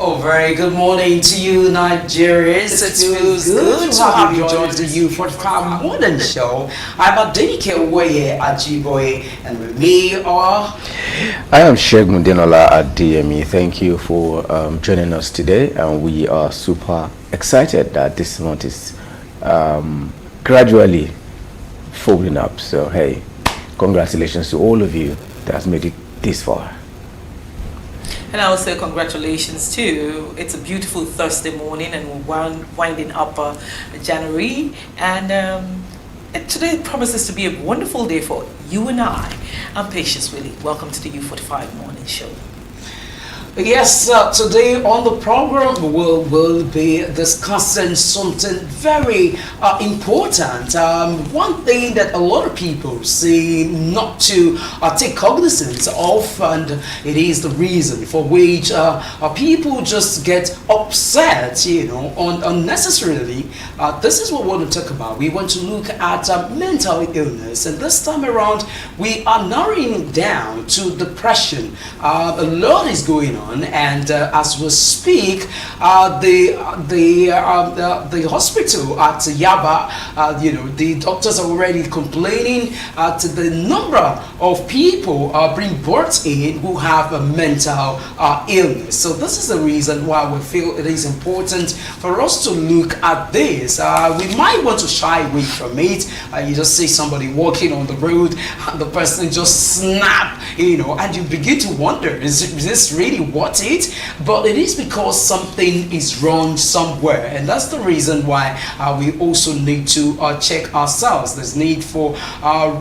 Oh, very good morning to you, Nigerians. It feels good to have you join the U45 Morning Show. I'm Adenike Owoye Ajiboye, and with me are... I am Sheikh Mundinola at DME. Thank you for joining us today, and we are super excited that this month is gradually folding up. So, hey, congratulations to all of you that has made it this far. And I will say congratulations too. It's a beautiful Thursday morning and we're winding up January. And today promises to be a wonderful day for you and I. I'm Patience Willie. Welcome to the U45 Morning Show. Yes, today on the program we'll be discussing something very important. One thing that a lot of people seem not to take cognizance of, and it is the reason for which people just get upset, unnecessarily. This is what we want to talk about. We want to look at mental illness, and this time around we are narrowing down to depression. A lot is going on. And as we speak, the hospital at Yaba, the doctors are already complaining to the number of people being brought in who have a mental illness. So this is the reason why we feel it is important for us to look at this. We might want to shy away from it. You just see somebody walking on the road, and the person just snap, and you begin to wonder, is this really worth it? But it is because something is wrong somewhere, and that's the reason why we also need to check ourselves. There's need for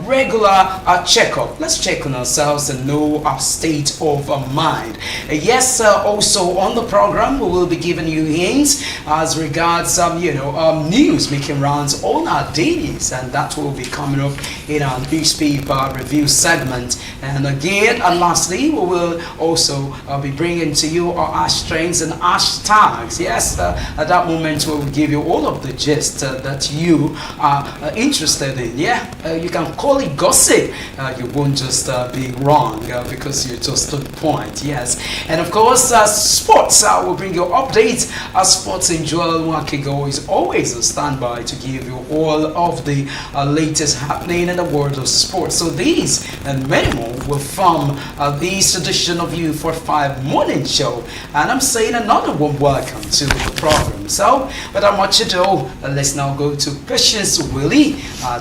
regular checkup. Let's check on ourselves and know our state of mind. Yes, also on the program we will be giving you hints as regards some news making rounds on our dailies, and that will be coming up in our newspaper review segment. And again, and lastly, we will also be bringing to you our hashtags and hashtags. Yes, at that moment we will give you all of the gist that you are interested in. Yeah, you can call it gossip. You won't just be wrong because you're just on point. Yes, and of course, sports will bring you updates. Sports in Joel Wakigo is always a standby to give you all of the latest happening in the world of sports. So these and many more will form this edition of U45 Morning Show, and I'm saying another warm welcome to the program. So without much ado, let's now go to Patience Willie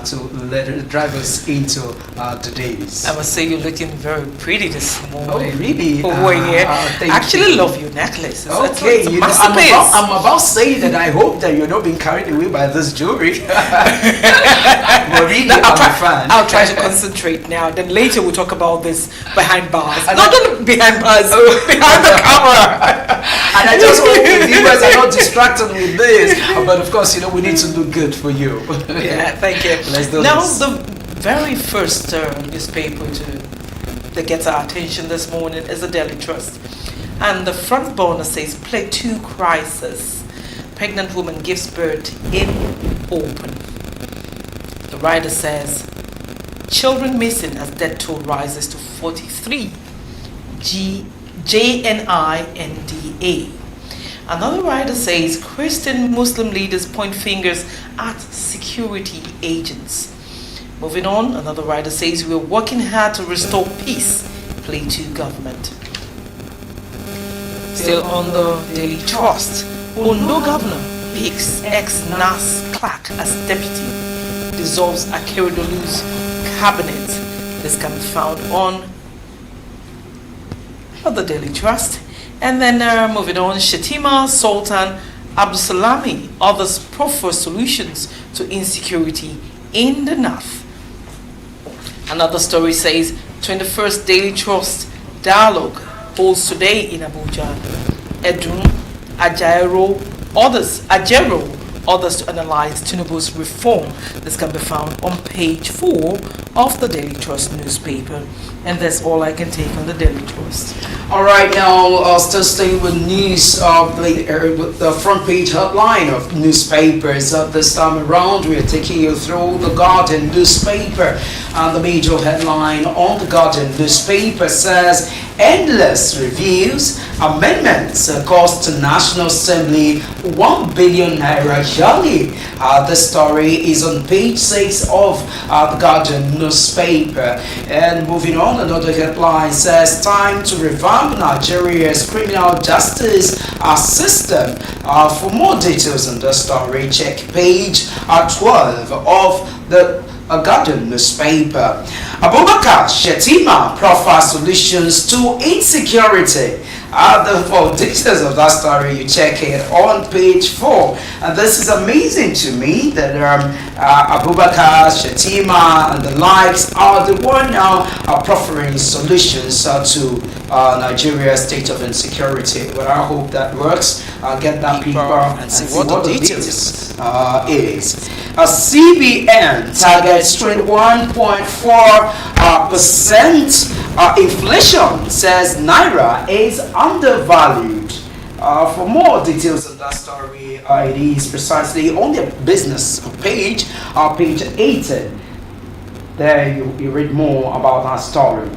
to let her drive us into the days. I must say you're looking very pretty this morning. Oh really? I actually love your necklace. Okay, I'm about to say that I hope that you're not being carried away by this jewelry. But really, I'll try to concentrate now. Then later we'll talk about this behind bars. Not only behind bars, behind the camera. And I just hope the viewers are not distracted with this. But of course, we need to look good for you. Yeah, thank you. Let's do now, this. the very first newspaper that gets our attention this morning is the Daily Trust. And the front burner says, Plateau crisis. Pregnant woman gives birth in open. The writer says, children missing as death toll rises to 43. JNI-NDA. Another writer says Christian Muslim leaders point fingers at security agents. Moving on, another writer says we're working hard to restore peace. Plateau government. Still on the Daily Trust, Ondo governor picks ex-NAS clerk as deputy, dissolves Akeredolu's cabinet. This can be found on the Daily Trust. And then moving on, Shetima Sultan Abdusalami, others proffer solutions to insecurity in the north. Another story says 21st Daily Trust dialogue holds today in Abuja. Edun Ajero, others to analyze Tinubu's reform. This can be found on page 4 of the Daily Trust newspaper. And that's all I can take on the Daily Trust. All right, now still staying with news with the front page headline of newspapers. This time around, we are taking you through the Guardian newspaper. And the major headline on the Guardian newspaper says, endless reviews, amendments cost to National Assembly 1 billion naira yearly. The story is on page 6 of the Guardian newspaper. And moving on, another headline says, time to revamp Nigeria's criminal justice system. For more details on the story, check page 12 of the Guardian newspaper. Abubakar Shetima profiles solutions to insecurity. For details of that story, you check it on page 4. And this is amazing to me that Abubakar Shetima and the likes are the one now proffering solutions to Nigeria's state of insecurity. But I hope that works. I'll get that paper and see what the details is. CBN targets 21.4% inflation, says Naira is undervalued. For more details on that story, it is precisely on the business page, page 18. There you read more about that story.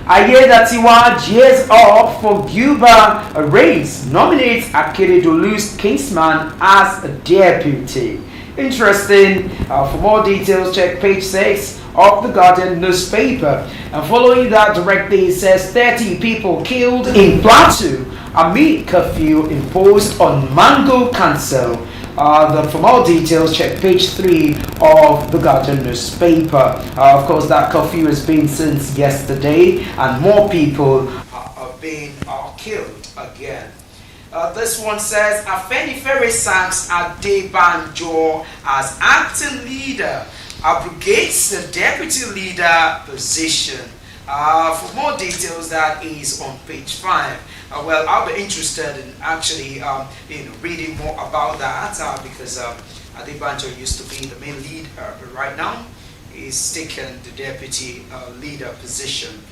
I hear that Tiwa gears up for Cuba race, nominates Akeredolu's caseman as a deputy. Interesting. For more details, check page 6 of the Guardian newspaper. And following that directly, it says 30 people killed in Plateau amid curfew imposed on Mango Council. For more details, check page 3 of the Guardian newspaper. Of course, that curfew has been since yesterday, and more people are being killed again. This one says, Afenifere sacks Adebanjo as acting leader, abrogates the deputy leader position. For more details, that is on page 5. Well, I'll be interested in actually reading more about that because Adebanjo used to be the main leader, but right now he's taken the deputy leader position.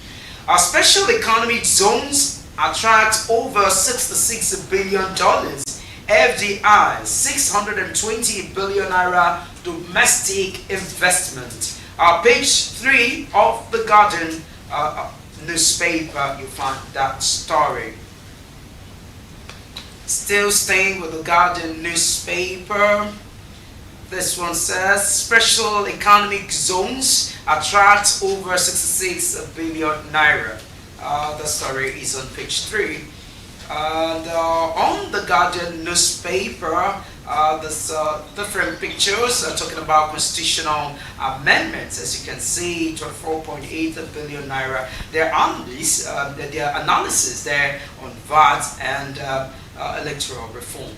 Special economic zones attract over $66 billion FDI, 620 billion naira domestic investment. Page 3 of the Guardian newspaper, you find that story. Still staying with the Guardian newspaper, this one says special economic zones attract over 66 billion naira. The story is on page 3. And on the Guardian newspaper, there's different pictures talking about constitutional amendments. As you can see, 24.8 billion naira. There are analysis there on VAT and electoral reform.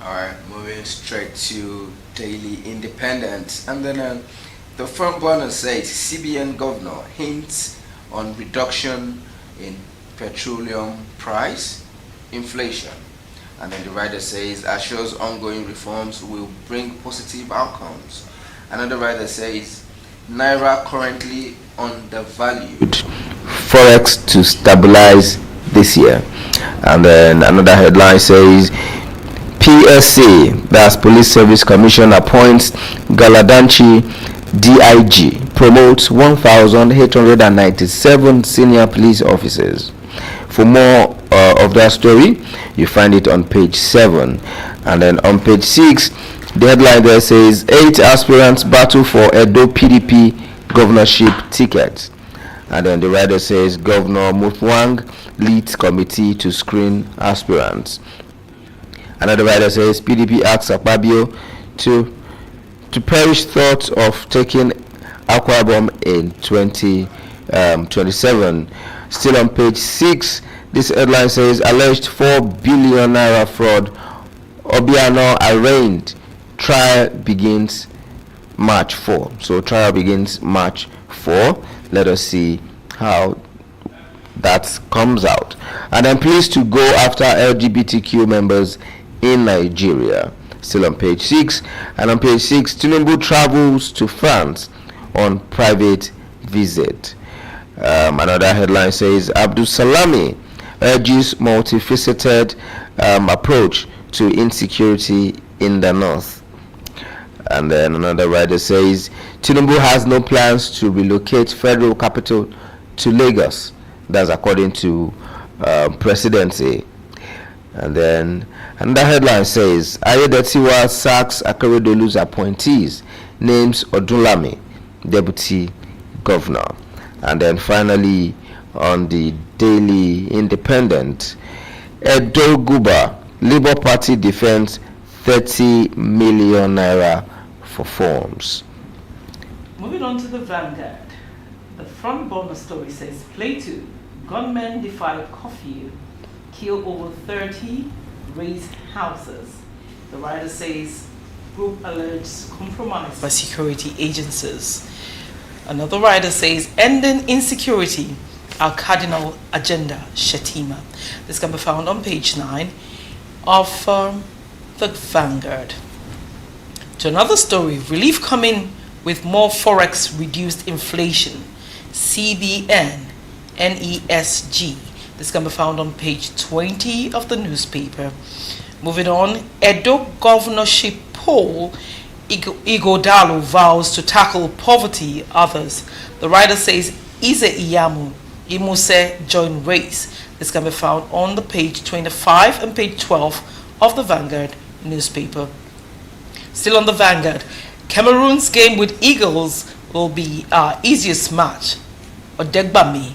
Alright, moving straight to Daily Independent. And then the front burner says CBN governor hints on reduction in petroleum price, inflation. And then the writer says assures ongoing reforms will bring positive outcomes. Another writer says Naira currently undervalued, Forex to stabilize this year. And then another headline says PSC, that's Police Service Commission, appoints Galadanchi DIG, promotes 1,897 senior police officers. For more of that story, you find it on page 7. And then on page 6, the headline there says 8 aspirants battle for Edo PDP governorship tickets. And then the writer says Governor Mutwang leads committee to screen aspirants. Another writer says PDP asks Akpabio to perish thoughts of taking Akwa Ibom in 2027. Still on page 6, this headline says alleged 4 billion naira fraud, Obiano arraigned, trial begins March 4. So trial begins March 4. Let us see how that comes out. And I'm pleased to go after LGBTQ members in Nigeria. Still on page 6. And on page 6, Tinubu travels to France on private visit. Another headline says Abdul Salami urges multifaceted approach to insecurity in the north. And then another writer says Tinubu has no plans to relocate federal capital to Lagos. That's according to presidency. And then another headline says Ayedatiwa sacks Akeredolu's appointees, names Odunlami deputy governor. And then finally on the Daily Independent, Edo Guba, Labour Party defends 30 million naira for forms. Moving on to the Vanguard. The front burner story says Plateau, gunmen defy curfew, kill over 30, raise houses. The writer says group alleges compromise by security agencies. Another writer says ending insecurity, our cardinal agenda, Shettima. This can be found on page 9 of the Vanguard. To another story, relief coming with more forex reduced inflation, CBN, NESG. This can be found on page 20 of the newspaper. Moving on, Edo governorship poll, Ighodalo vows to tackle poverty, others. The writer says Ize Iyamu, Imuse join race. This can be found on the page 25 and page 12 of the Vanguard newspaper. Still on the Vanguard, Cameroon's game with Eagles will be our easiest match. Odegbami,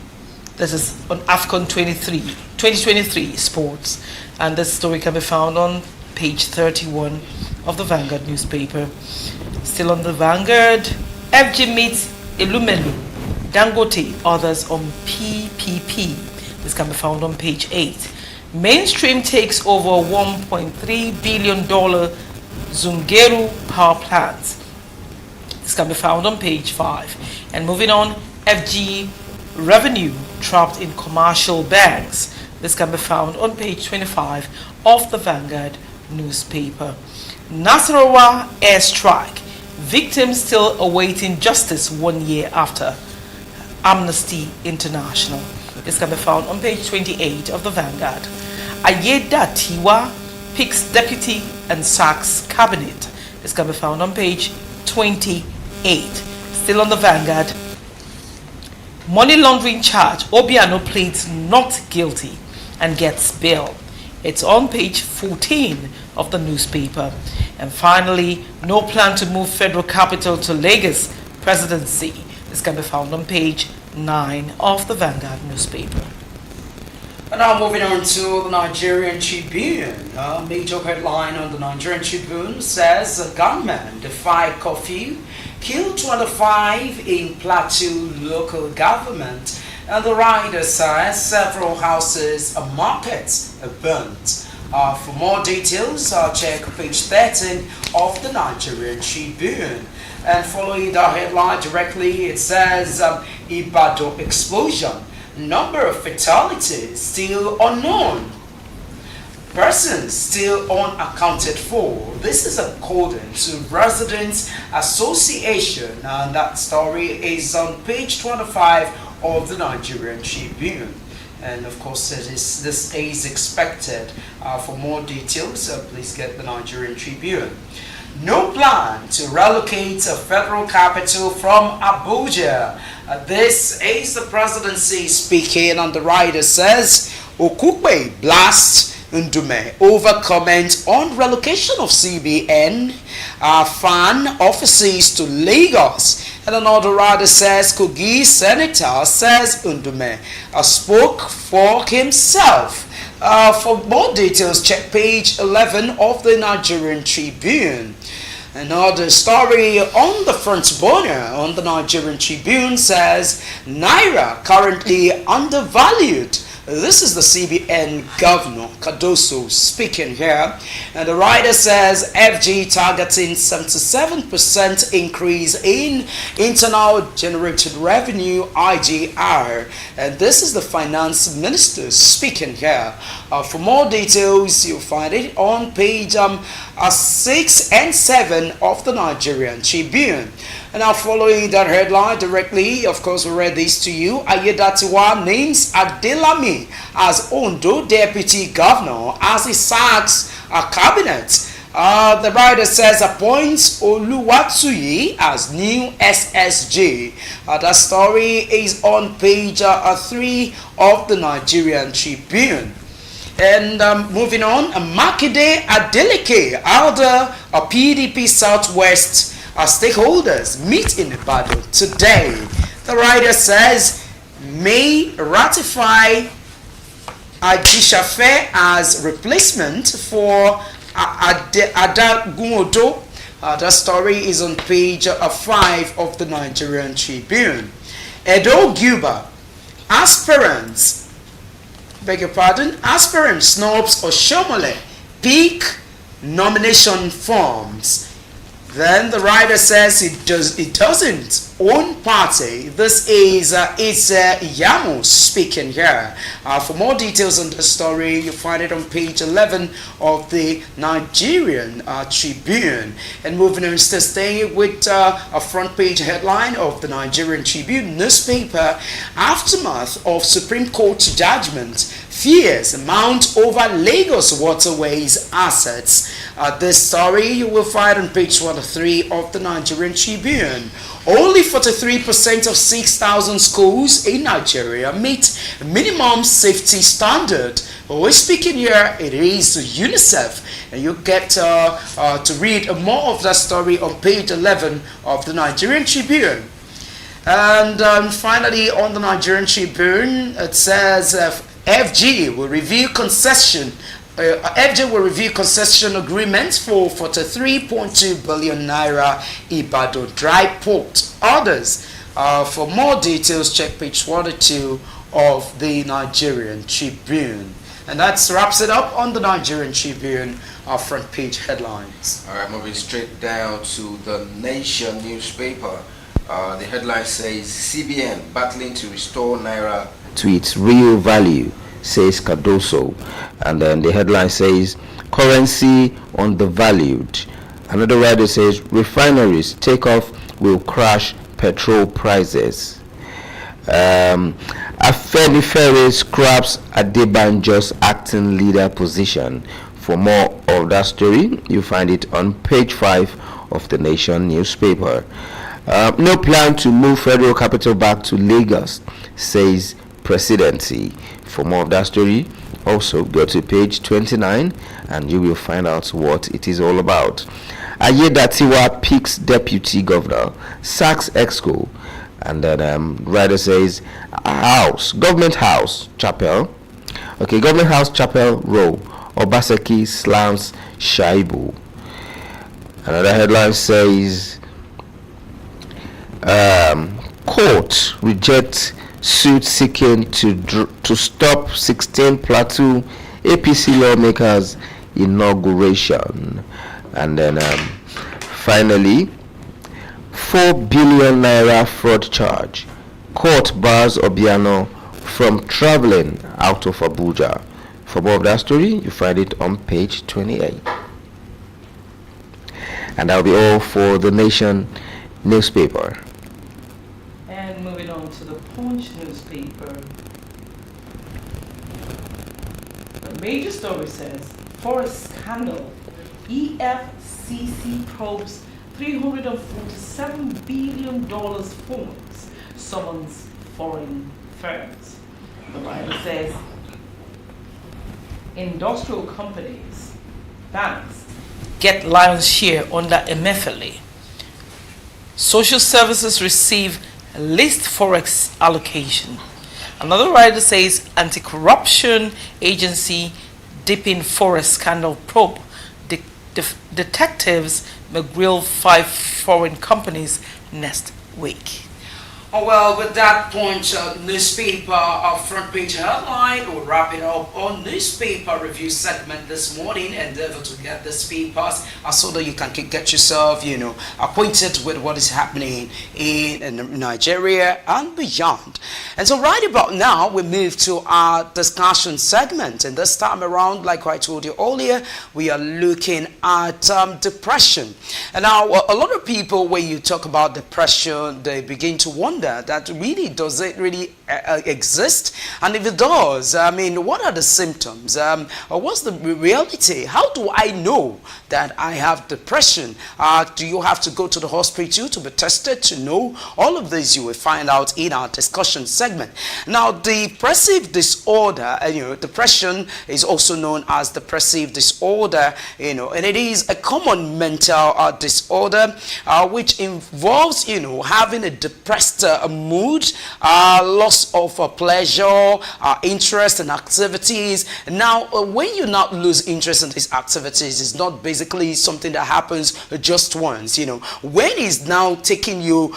this is on AFCON 2023 sports, and this story can be found on page 31 of the Vanguard newspaper. Still on the Vanguard, FG meets Elumelu, Dangote, others on PPP. This can be found on page 8. Mainstream takes over $1.3 billion Zungeru power plant. This can be found on page 5. And moving on, FG revenue trapped in commercial banks. This can be found on page 25 of the Vanguard newspaper. Nasarawa airstrike. Victims still awaiting justice 1 year after. Amnesty International. This can be found on page 28 of the Vanguard. Ayeda Tiwa picks deputy and sacks cabinet. This can be found on page 28. Still on the Vanguard. Money laundering charge. Obiano pleads not guilty and gets bail. It's on page 14 of the newspaper. And finally, no plan to move federal capital to Lagos presidency. This can be found on page 9 of the Vanguard newspaper. And now moving on to the Nigerian Tribune. A major headline on the Nigerian Tribune says a gunman defied curfew, killed 25 in Plateau local government. And the rider says several houses and markets are burnt. For more details, check page 13 of the Nigerian Tribune. And following the headline directly, it says Ibadan explosion. Number of fatalities still unknown. Persons still unaccounted for. This is according to Residents Association, and that story is on page 25 of the Nigerian Tribune. And of course, this is expected. For more details, please get the Nigerian Tribune. No plan to relocate a federal capital from Abuja. This is the presidency speaking, and the writer says Okupe blasts Ndume over comment on relocation of CBN fan offices to Lagos. And another writer says Kogi senator says Ndume spoke for himself. For more details, check page 11 of the Nigerian Tribune. Another story on the front burner on the Nigerian Tribune says Naira currently undervalued. This is the CBN Governor Cardoso speaking here, and the writer says FG targeting 77% increase in internal generated revenue (IGR), and this is the finance minister speaking here. For more details, you'll find it on page 6 and 7 of the Nigerian Tribune. And now following that headline directly, of course, we read this to you. Ayedatiwa names Adelami as Ondo Deputy Governor as he sacks a cabinet. The writer says appoints Oluwatuyi as new SSG. That story is on page 3 of the Nigerian Tribune. And moving on, Makinde Adeleke, elder PDP Southwest stakeholders meet in Ibadan today. The writer says may ratify Ajishafe as replacement for Adagunodo. The story is on page 5 of the Nigerian Tribune. Edo Guba, aspirants snobs Oshomole pick nomination forms. Then the writer says it doesn't own party. This is Yamu speaking here. For more details on the story, you find it on page 11 of the Nigerian Tribune. And moving on, still staying with a front page headline of the Nigerian Tribune newspaper, aftermath of Supreme Court judgment, fears mount over Lagos waterways assets. This story you will find on page 103 of the Nigerian Tribune. Only 43% of 6,000 schools in Nigeria meet minimum safety standard. We're speaking here, it is UNICEF. And you get to read more of that story on page 11 of the Nigerian Tribune. And finally, on the Nigerian Tribune, it says FG will review concession agreements for 43.2 billion naira Ibadan dry port orders. For more details, check page 102 of the Nigerian Tribune. And that wraps it up on the Nigerian Tribune, our front page headlines. All right, moving straight down to the Nation newspaper. The headline says CBN battling to restore naira to its real value, says Cardoso. And then the headline says currency undervalued. Another writer says refineries takeoff will crash petrol prices. Afenifere scraps Adebanjo's acting leader position. For more of that story, you find it on page 5 of the Nation newspaper. No plan to move federal capital back to Lagos, says presidency. For more of that story, also go to page 29 and you will find out what it is all about. Ayedatiwa picks deputy governor, sacks exco. And then writer says government house chapel row, Obaseki slams Shaibu. Another headline says court rejects suit seeking to stop 16 plateau APC lawmakers inauguration. And then finally, 4 billion naira fraud charge. Court bars Obiano from traveling out of Abuja. For more of that story, you find it on page 28. And that'll be all for the Nation newspaper. And moving on to the Punch newspaper. The major story says, forest scandal, EFCC probes $347 billion phones, summons foreign firms. The writer says, industrial companies, banks, get lion's share under Emefiele. Social services receive least forex allocation. Another writer says anti-corruption agency deep in forest scandal probe. Detectives may grill 5 foreign companies next week. Oh, well, with that point, newspaper front page headline, we'll wrap it up on newspaper review segment this morning. Endeavor to get these papers so that you can get yourself, acquainted with what is happening in Nigeria and beyond. And so, right about now, we move to our discussion segment. And this time around, like I told you earlier, we are looking at depression. And now, a lot of people, when you talk about depression, they begin to wonder that really, does it really exist? And if it does, I mean, what are the symptoms? Or what's the reality? How do I know that I have depression? Do you have to go to the hospital to be tested to know? All of this you will find out in our discussion segment. Now, depressive disorder, depression is also known as depressive disorder, and it is a common mental disorder which involves, having a depressed mood, loss of pleasure, interest in activities. Now, when you not lose interest in these activities, it's not basically something that happens just once. When it's now taking you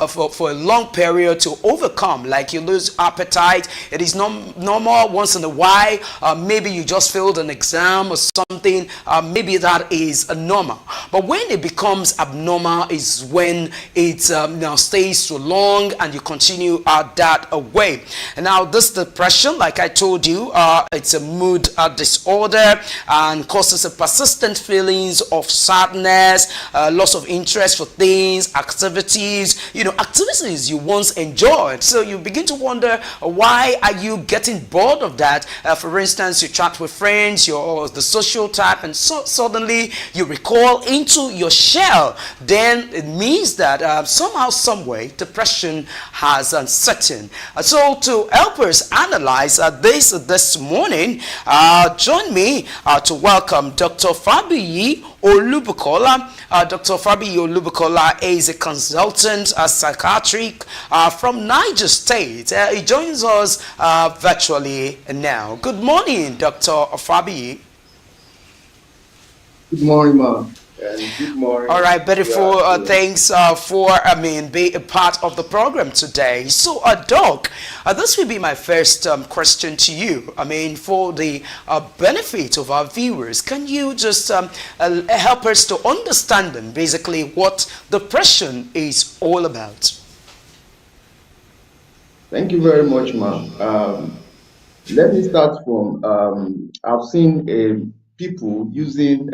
for a long period to overcome, like you lose appetite, it is normal once in a while. Maybe you just failed an exam or something. Maybe that is normal. But when it becomes abnormal is when it now stays so long and you continue that way. And now this depression, like I told you, it's a mood disorder and causes a persistent feelings of sadness, loss of interest for things, activities, activities you once enjoyed. So you begin to wonder, why are you getting bored of that? For instance, you chat with friends, you're the social type, and so suddenly you recall into your shell. Then it means that somehow, some way, depression has set in. So to help us analyze this morning, join me to welcome Dr. Fabiyi Olubukola. Dr. Fabiyi Olubukola is a consultant, psychiatric from Niger State. He joins us virtually now. Good morning, Dr. Fabiyi. Good morning, ma'am. And good morning. All right, beautiful. Thanks for being a part of the program today. So, Doc, this will be my first question to you. For the benefit of our viewers, can you just help us to understand basically what depression is all about? Thank you very much, ma'am. Let me start from I've seen people using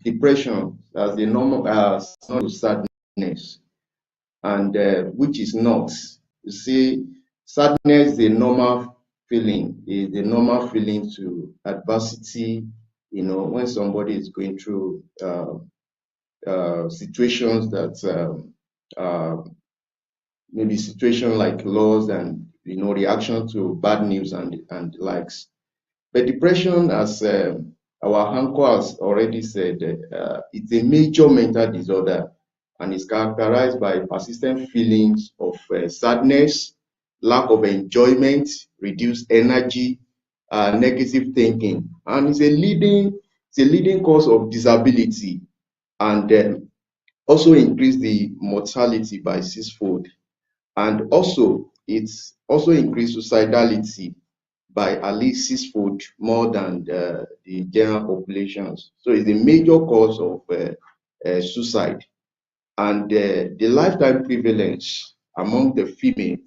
depression as the normal as sadness, and which is not. You see, sadness is a normal feeling. Is a normal feeling to adversity. When somebody is going through situations that maybe situation like loss and reaction to bad news and likes. But depression, as our uncle has already said, it's a major mental disorder and is characterized by persistent feelings of sadness, lack of enjoyment, reduced energy, negative thinking, and it's a leading cause of disability, and also increase the mortality by sixfold. And also, it's also increased suicidality by at least sixfold more than the general populations. So it's a major cause of suicide. And the lifetime prevalence among the female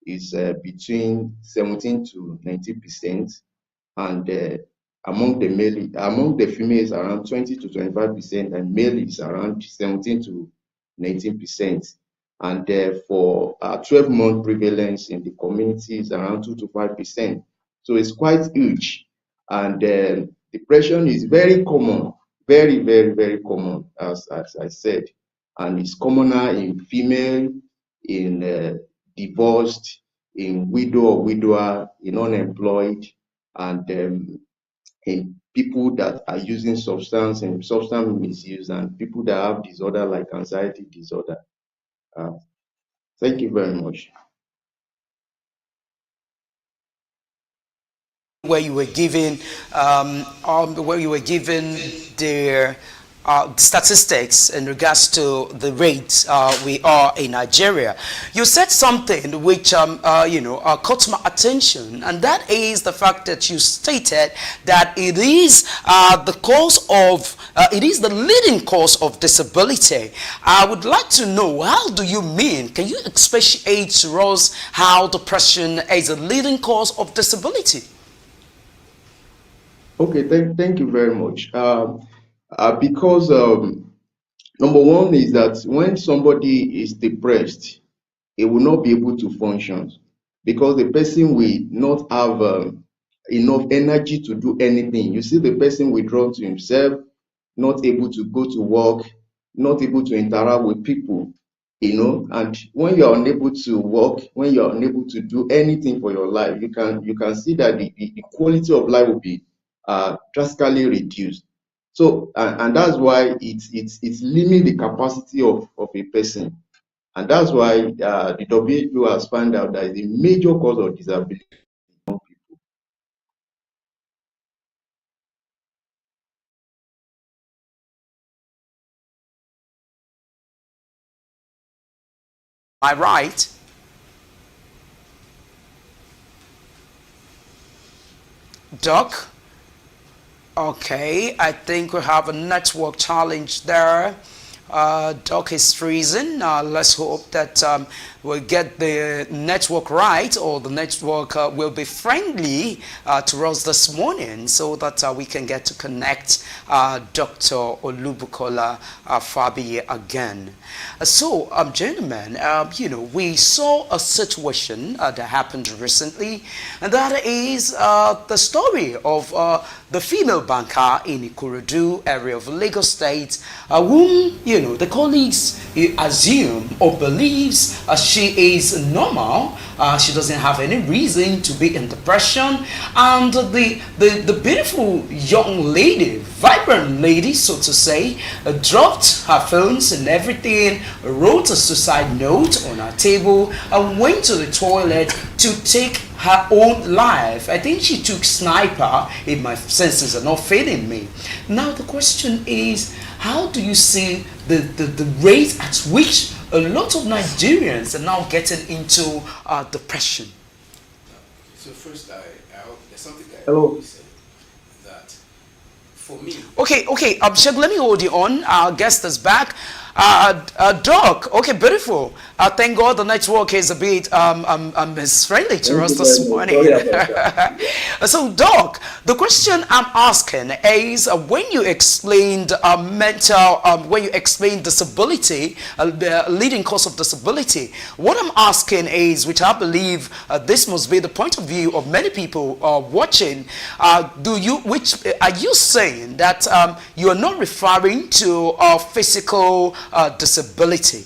is between 17 to 90%, and among the females around 20 to 25%, and male is around 17 to 19%. And for 12-month prevalence in the community is around 2 to 5%. So it's quite huge. And depression is very common, very, very, very common, as I said. And it's commoner in female, in divorced, in widow or widower, in unemployed, and in people that are using substance and substance misuse, and people that have disorder like anxiety disorder. Thank you very much. Where you were given the statistics in regards to the rates we are in Nigeria. You said something which caught my attention, and that is the fact that you stated that it is it is the leading cause of disability. I would like to know, how do you mean? Can you expatiate to us how depression is a leading cause of disability? Okay, thank you very much. Because number one is that when somebody is depressed, he will not be able to function because the person will not have enough energy to do anything. You see the person withdrawn to himself, not able to go to work, not able to interact with people, and when you are unable to work, when you are unable to do anything for your life, you can see that the quality of life will be drastically reduced. So and that's why it's limiting the capacity of a person, and that's why the WHO has found out that the major cause of disability. Am I right? Doc? Okay, I think we have a network challenge there. Doc is freezing. Let's hope that we'll get the network right, or the network will be friendly to us this morning, so that we can get to connect Dr. Olubukola Fabi again. Gentlemen, we saw a situation that happened recently, and that is the story of the female banker in Ikorodu area of Lagos State, whom, the colleagues assume or believes she is normal. She doesn't have any reason to be in depression. And the beautiful young lady, vibrant lady, so to say, dropped her phones and everything, wrote a suicide note on her table, and went to the toilet to take her own life. I think she took sniper, if my senses are not failing me. Now the question is, how do you see the rate at which a lot of Nigerians are now getting into depression? So first, there's something I Hello. always say, that for me. Okay, Shek, let me hold you on. Our guest is back. Doc, okay, beautiful. Thank God the network is a bit is friendly to us this morning. So, Doc, the question I'm asking is, when you explained when you explained disability, the leading cause of disability, what I'm asking is, which I believe this must be the point of view of many people watching, are you saying that you are not referring to physical disability?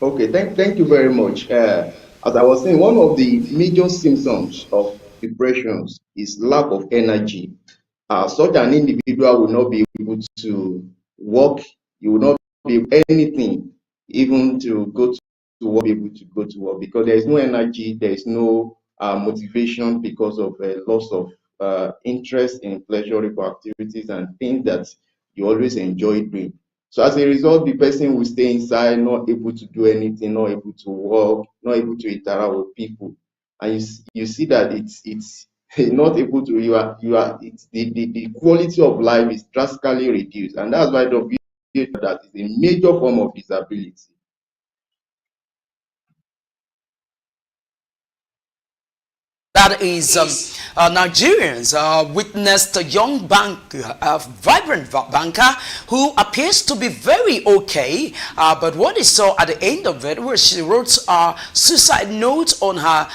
Okay, thank you very much. As I was saying, one of the major symptoms of depressions is lack of energy. Such an individual will not be able to work, you will not be able to do anything, even to go to work, be able to go to work, because there is no energy, there is no motivation, because of loss of interest in pleasurable activities and things that you always enjoy doing. So as a result, the person will stay inside, not able to do anything, not able to work, not able to interact with people. And you see that it's not able to, it's the quality of life is drastically reduced. And that's why that is a major form of disability. That is, Nigerians witnessed a young vibrant banker who appears to be very okay. But what he saw at the end of it, where she wrote a suicide note on her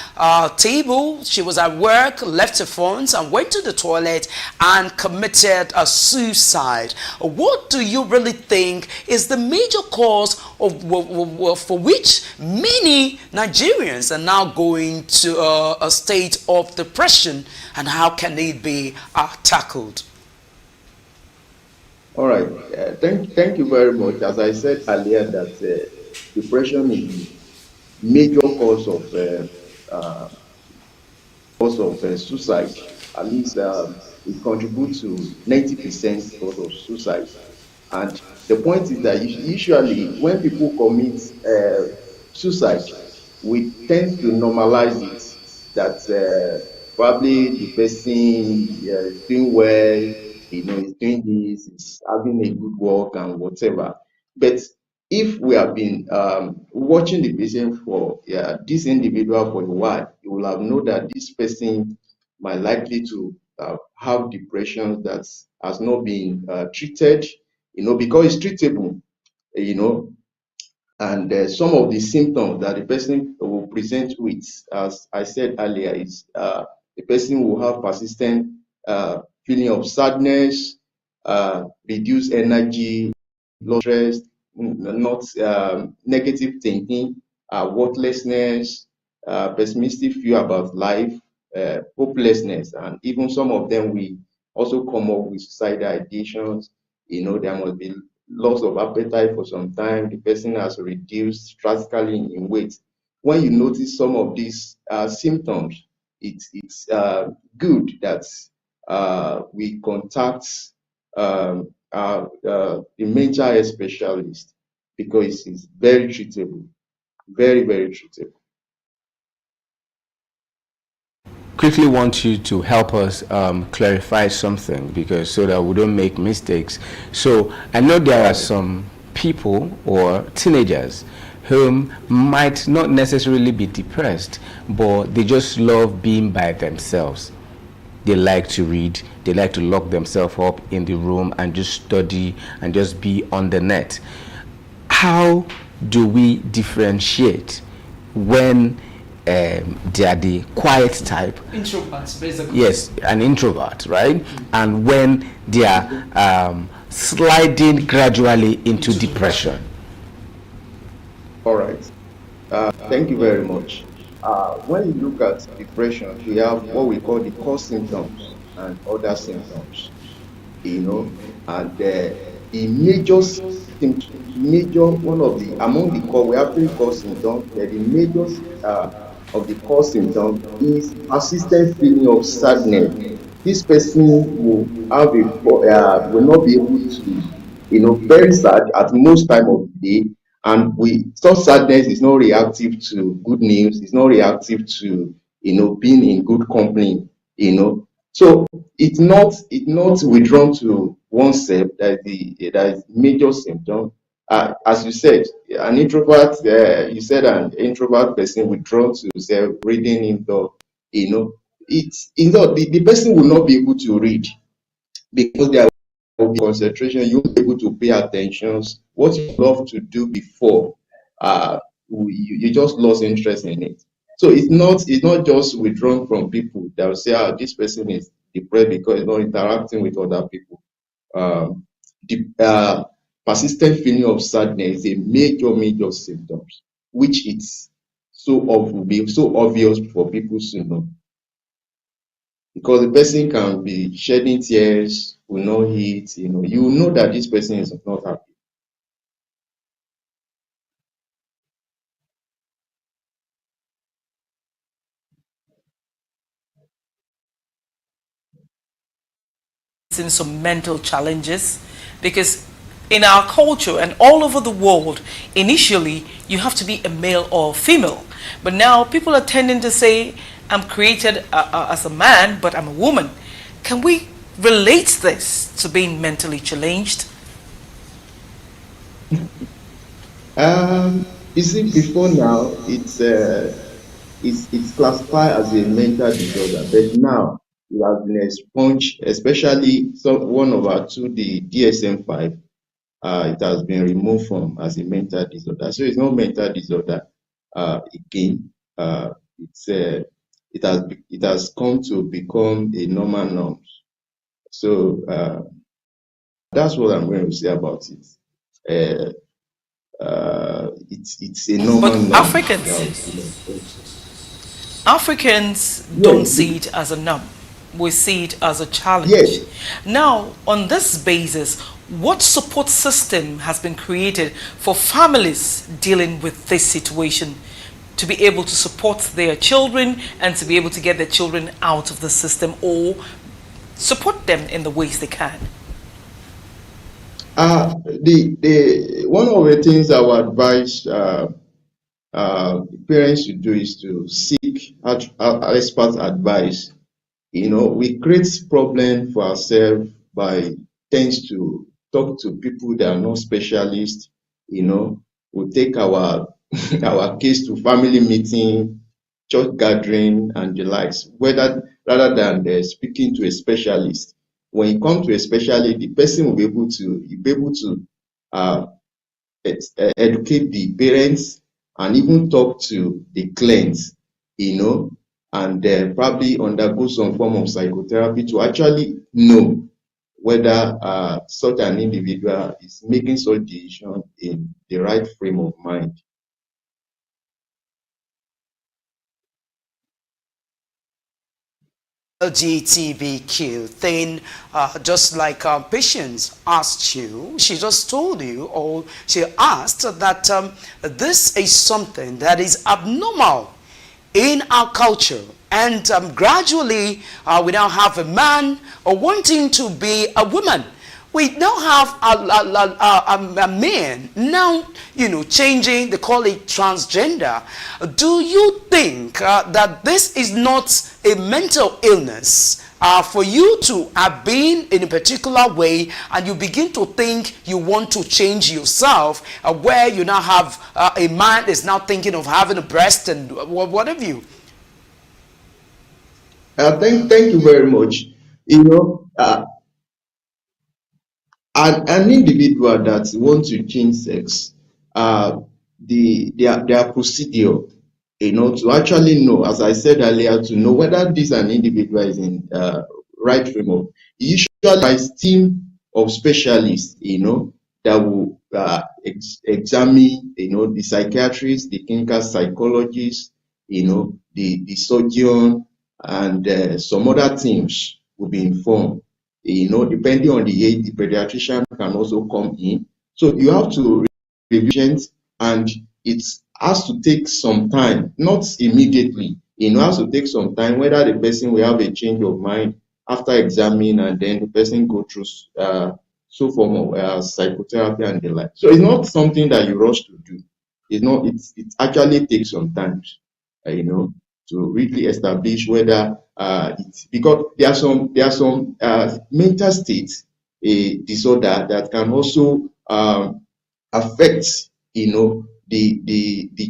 table, she was at work, left her phones, and went to the toilet and committed a suicide. What do you really think is the major cause for which many Nigerians are now going to a state of depression, and how can it be tackled? All right. Thank you very much. As I said earlier, that depression is the major cause of suicide. At least it contributes to 90% of suicide. And the point is that usually when people commit suicide, we tend to normalize it that probably the person is doing well, is doing this, is having a good work and whatever. But if we have been watching the patient for this individual for a while, you will have known that this person might likely to have depression that has not been treated, because it's treatable, you know, and some of the symptoms that the person will present with, as I said earlier, is the person will have persistent feeling of sadness, reduced energy, low stress, not negative thinking, worthlessness, pessimistic view about life, hopelessness, and even some of them we also come up with suicidal ideations. There must be loss of appetite for some time. The person has reduced drastically in weight. When you notice some of these symptoms, it's good that we contact the mental health specialist, because it's very treatable, very, very treatable. Quickly want you to help us clarify something, because so that we don't make mistakes. So I know there are some people or teenagers whom might not necessarily be depressed, but they just love being by themselves. They like to read, they like to lock themselves up in the room and just study and just be on the net. How do we differentiate when they are the quiet type? Introverts, basically. Yes, an introvert, right? And when they are sliding gradually into depression. All right. Thank you very much. When you look at depression, we have what we call the core symptoms and other symptoms, and the major symptom, one of the, among the core, we have three core symptoms. The major of the core symptom is persistent feeling of sadness. This person will have will not be able to, very sad at most time of the day. And such sadness is not reactive to good news, it's not reactive to being in good company, So it's not withdrawn to oneself. That is major symptom. As you said, an introvert, you said an introvert person withdrawn to self, reading indoor, it's not the person will not be able to read, because there will be concentration. You won't be able to pay attention. What you love to do before, you just lost interest in it. So it's not just withdrawn from people that will say, this person is depressed because he's not interacting with other people. The persistent feeling of sadness is a major symptoms, which it's so obvious for people to know. Because the person can be shedding tears, will not eat, you know that this person is not happy. In some mental challenges, because in our culture and all over the world, initially you have to be a male or female, but now people are tending to say, I'm created as a man, but I'm a woman. Can we relate this to being mentally challenged? You see, before now, it's classified as a mental disorder, but now it has been expunged, especially one of our two, the DSM-5. It has been removed from as a mental disorder, so it's not mental disorder again. It has come to become a normal norm. So that's what I'm going to say about it. It's a normal norm. Africans don't see it as a norm. We see it as a challenge. Yes. Now, on this basis, what support system has been created for families dealing with this situation, to be able to support their children and to be able to get their children out of the system, or support them in the ways they can? The one of the things I would advise parents to do is to seek expert advice. We create problem for ourselves by tends to talk to people that are not specialists. We take our our case to family meeting, church gathering, and the likes, whether rather than speaking to a specialist. When you come to a specialist, the person will be able to uh, educate the parents and even talk to the clients, and probably undergo some form of psychotherapy to actually know whether such an individual is making such decision in the right frame of mind. LGBTQ thing, just like Patience asked you, she just told you, or she asked that this is something that is abnormal in our culture. And gradually, we now have a man wanting to be a woman. We now have a man now, changing, they call it transgender. Do you think that this is not a mental illness? For you to have been in a particular way and you begin to think you want to change yourself, where you now have a man is now thinking of having a breast and what have you? Thank you very much. An individual that wants to change sex, their procedure, to actually know, as I said earlier, to know whether this an individual is in right frame of, usually by team of specialists, that will examine, the psychiatrist, the clinical psychologist, the surgeon, and some other teams will be informed. Depending on the age, the pediatrician can also come in. So you have to revision, and it has to take some time, not immediately. It has to take some time, whether the person will have a change of mind after examining, and then the person go through so form of psychotherapy and the like. So it's not something that you rush to do. It's not. It actually takes some time, to really establish whether it's because there are some mental states disorder that can also affect the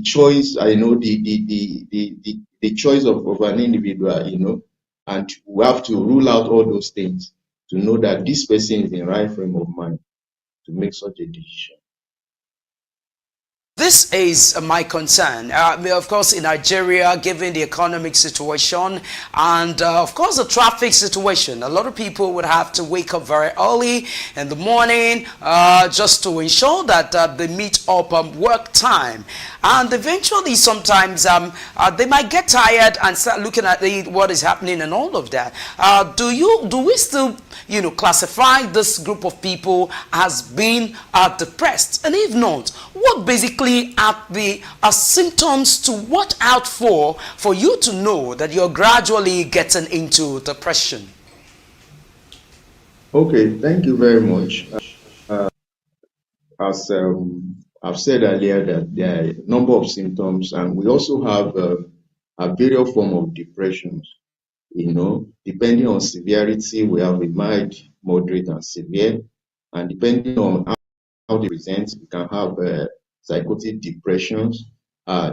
choice, the choice of an individual, and we have to rule out all those things to know that this person is in the right frame of mind to make such a decision. This is my concern. Of course, in Nigeria, given the economic situation and, of course, the traffic situation, a lot of people would have to wake up very early in the morning just to ensure that they meet up work time. And eventually, sometimes they might get tired and start looking at what is happening and all of that. Do we still, classify this group of people as being depressed? And if not, what basically are the symptoms to watch out for you to know that you're gradually getting into depression? Okay, thank you very much. As I've said earlier, that there are a number of symptoms, and we also have a various form of depressions. Depending on severity, we have a mild, moderate, and severe, and depending on how they present, we can have psychotic depressions,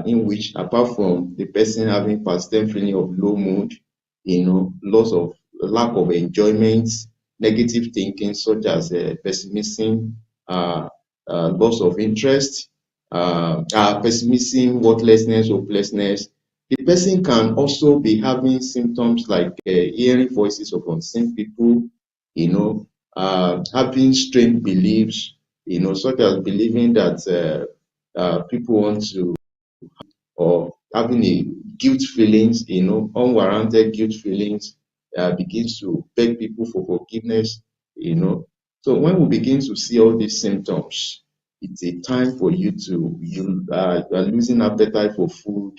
in which, apart from the person having persistent feeling of low mood, loss of lack of enjoyment, negative thinking such as pessimism, loss of interest, pessimism, worthlessness, hopelessness. The person can also be having symptoms like hearing voices of unseen people, having strange beliefs, such as believing that people want to, or having a guilt feelings, unwarranted guilt feelings, begins to beg people for forgiveness, So when we begin to see all these symptoms, it's a time for you are losing appetite for food,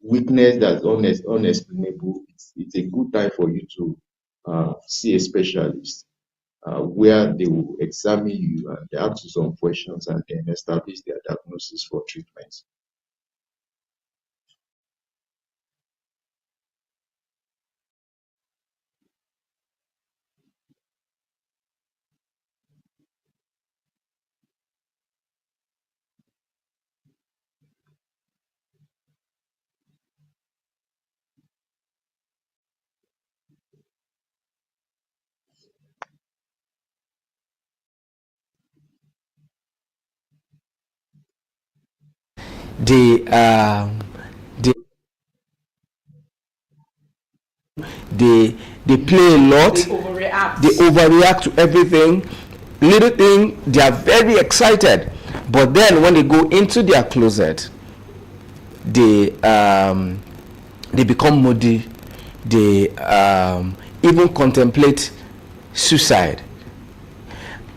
weakness that's unexplainable. It's a good time for you to see a specialist where they will examine you and they ask you some questions and then establish their diagnosis for treatment. they they they play a lot. They overreact to everything. Little thing, they are very excited, but then when they go into their closet, they become moody. They even contemplate suicide.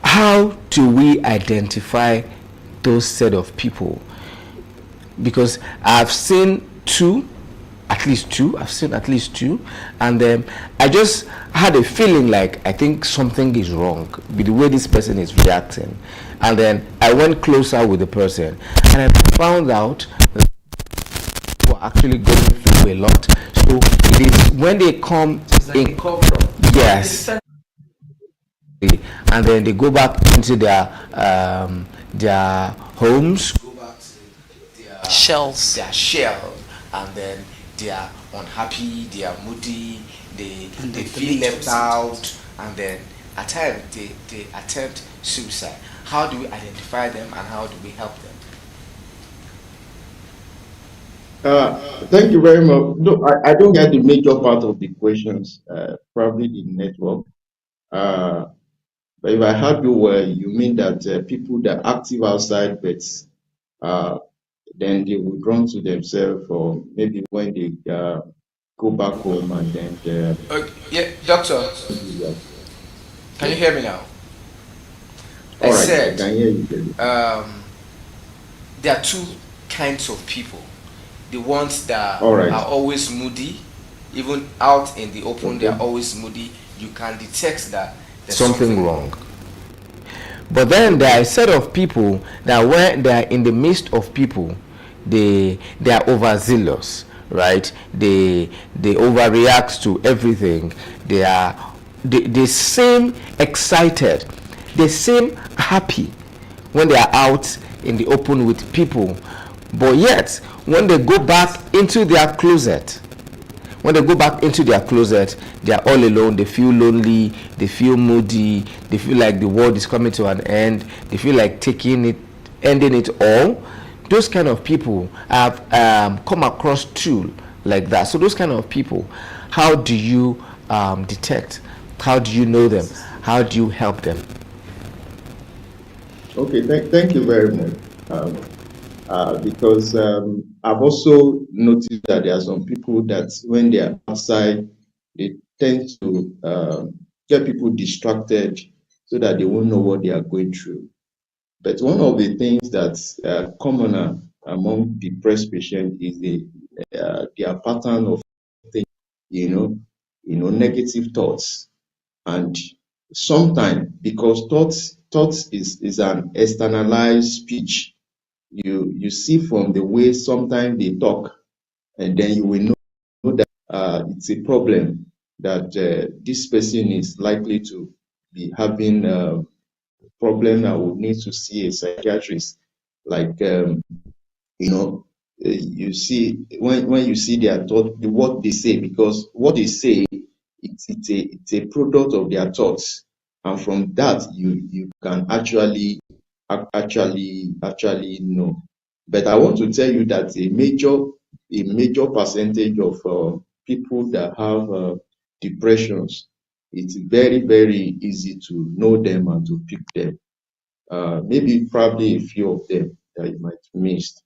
How do we identify those set of people? Because I've seen at least two. I've seen at least two, and then I just had a feeling like I think something is wrong with the way this person is reacting. And then I went closer with the person, and I found out that they were actually going through a lot. So it is when they come in, yes, and then they go back into their homes, go back to their shell, and then they are unhappy, they are moody, they feel left out, and then at times they attempt suicide. How do we identify them and how do we help them? Thank you very much. No, I don't get the major part of the questions, probably the network. But if I heard you well, you mean that people that are active outside, but then they would run to themselves, or maybe when they go back home and then. Yeah, doctor, can you hear me now? All I right, said I can hear you. there are two kinds of people. The ones that All right. are always moody, even out in the open, they are Okay. always moody. You can detect that there's Something wrong. But then there are a set of people that when they are in the midst of people, they are overzealous, right? They overreact to everything. They seem excited. They seem happy when they are out in the open with people. But yet, when they go back into their closet, they are all alone. They feel lonely, they feel moody, they feel like the world is coming to an end, they feel like ending it all. Those kind of people have come across two like that. So those kind of people, how do you detect? How do you know them? How do you help them? Okay, thank you very much. Because I've also noticed that there are some people that when they are outside, they tend to get people distracted so that they won't know what they are going through. But one of the things that's common among depressed patients is their pattern of thinking, negative thoughts. And sometimes, because thoughts is an externalized speech, you see from the way sometimes they talk, and then you will know that it's a problem, that this person is likely to be having a problem that would need to see a psychiatrist. Like you see when you see their thought, what they say, because what they say, it's a product of their thoughts, and from that you can actually know. But I want to tell you that a major percentage of people that have depressions, it's very, very easy to know them and to pick them. Maybe probably a few of them that you might miss.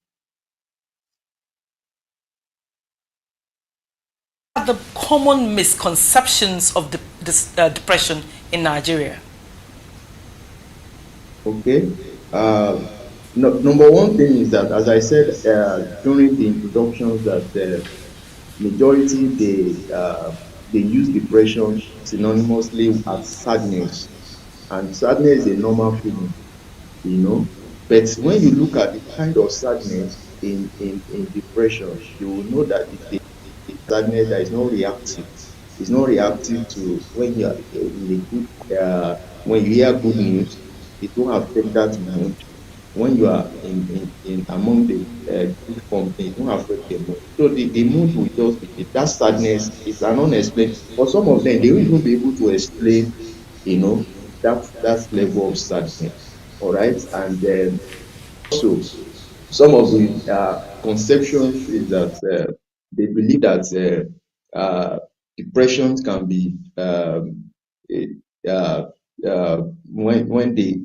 The common misconceptions of depression in Nigeria. Okay. Number one thing is that, as I said during the introductions, that majority they use depression synonymously as sadness, and sadness is a normal feeling, you know. But when you look at the kind of sadness in depression, you will know that it's a sadness that is not reactive. It's not reactive to when you are in a good, when you hear good news, it won't affect that mood. When you are in among the good company, it won't affect the mood. So the mood will just be that sadness is an unexplained. For some of them, they won't even be able to explain, you know, that level of sadness. All right, and then also some of the conceptions is that they believe that depression can be eh, uh, when they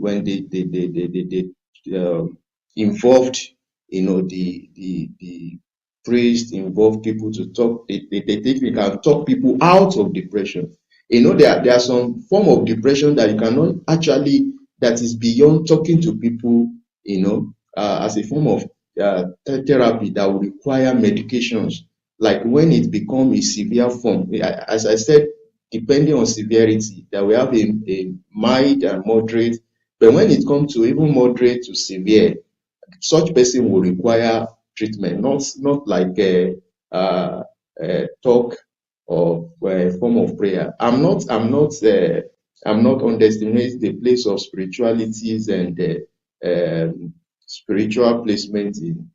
involved, you know, the priest involved people to talk. They think we can talk people out of depression. You know, there are some form of depression that you cannot actually, that is beyond talking to people, you know, as a form of therapy that will require medications. Like when it becomes a severe form, as I said, depending on severity, that we have a mild and moderate. But when it comes to even moderate to severe, such person will require treatment, not like talk or a form of prayer. I'm not underestimating the place of spiritualities and spiritual placement in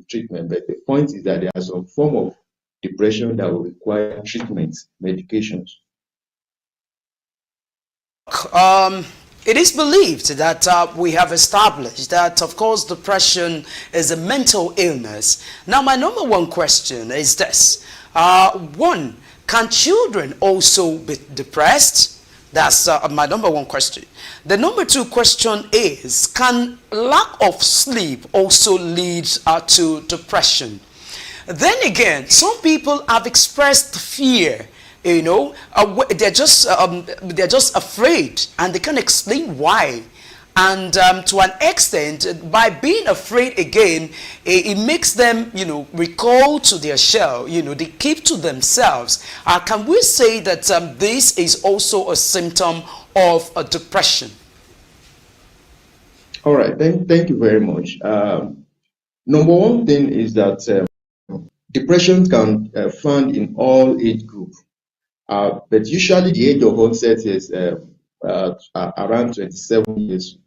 treatment. But the point is that there are some form of depression that will require treatment, medications. Um, it is believed that we have established that, of course, depression is a mental illness. Now, my number one question is this. One, can children also be depressed? That's my number one question. The number two question is, can lack of sleep also lead to depression? Then again, some people have expressed fear. They're just afraid, and they can't explain why. And to an extent, by being afraid again, it makes them, recall to their shell. They keep to themselves. Can we say that this is also a symptom of a depression? All right, thank you very much. Number one thing is that depression can found in all age groups, but usually the age of onset is around 27 years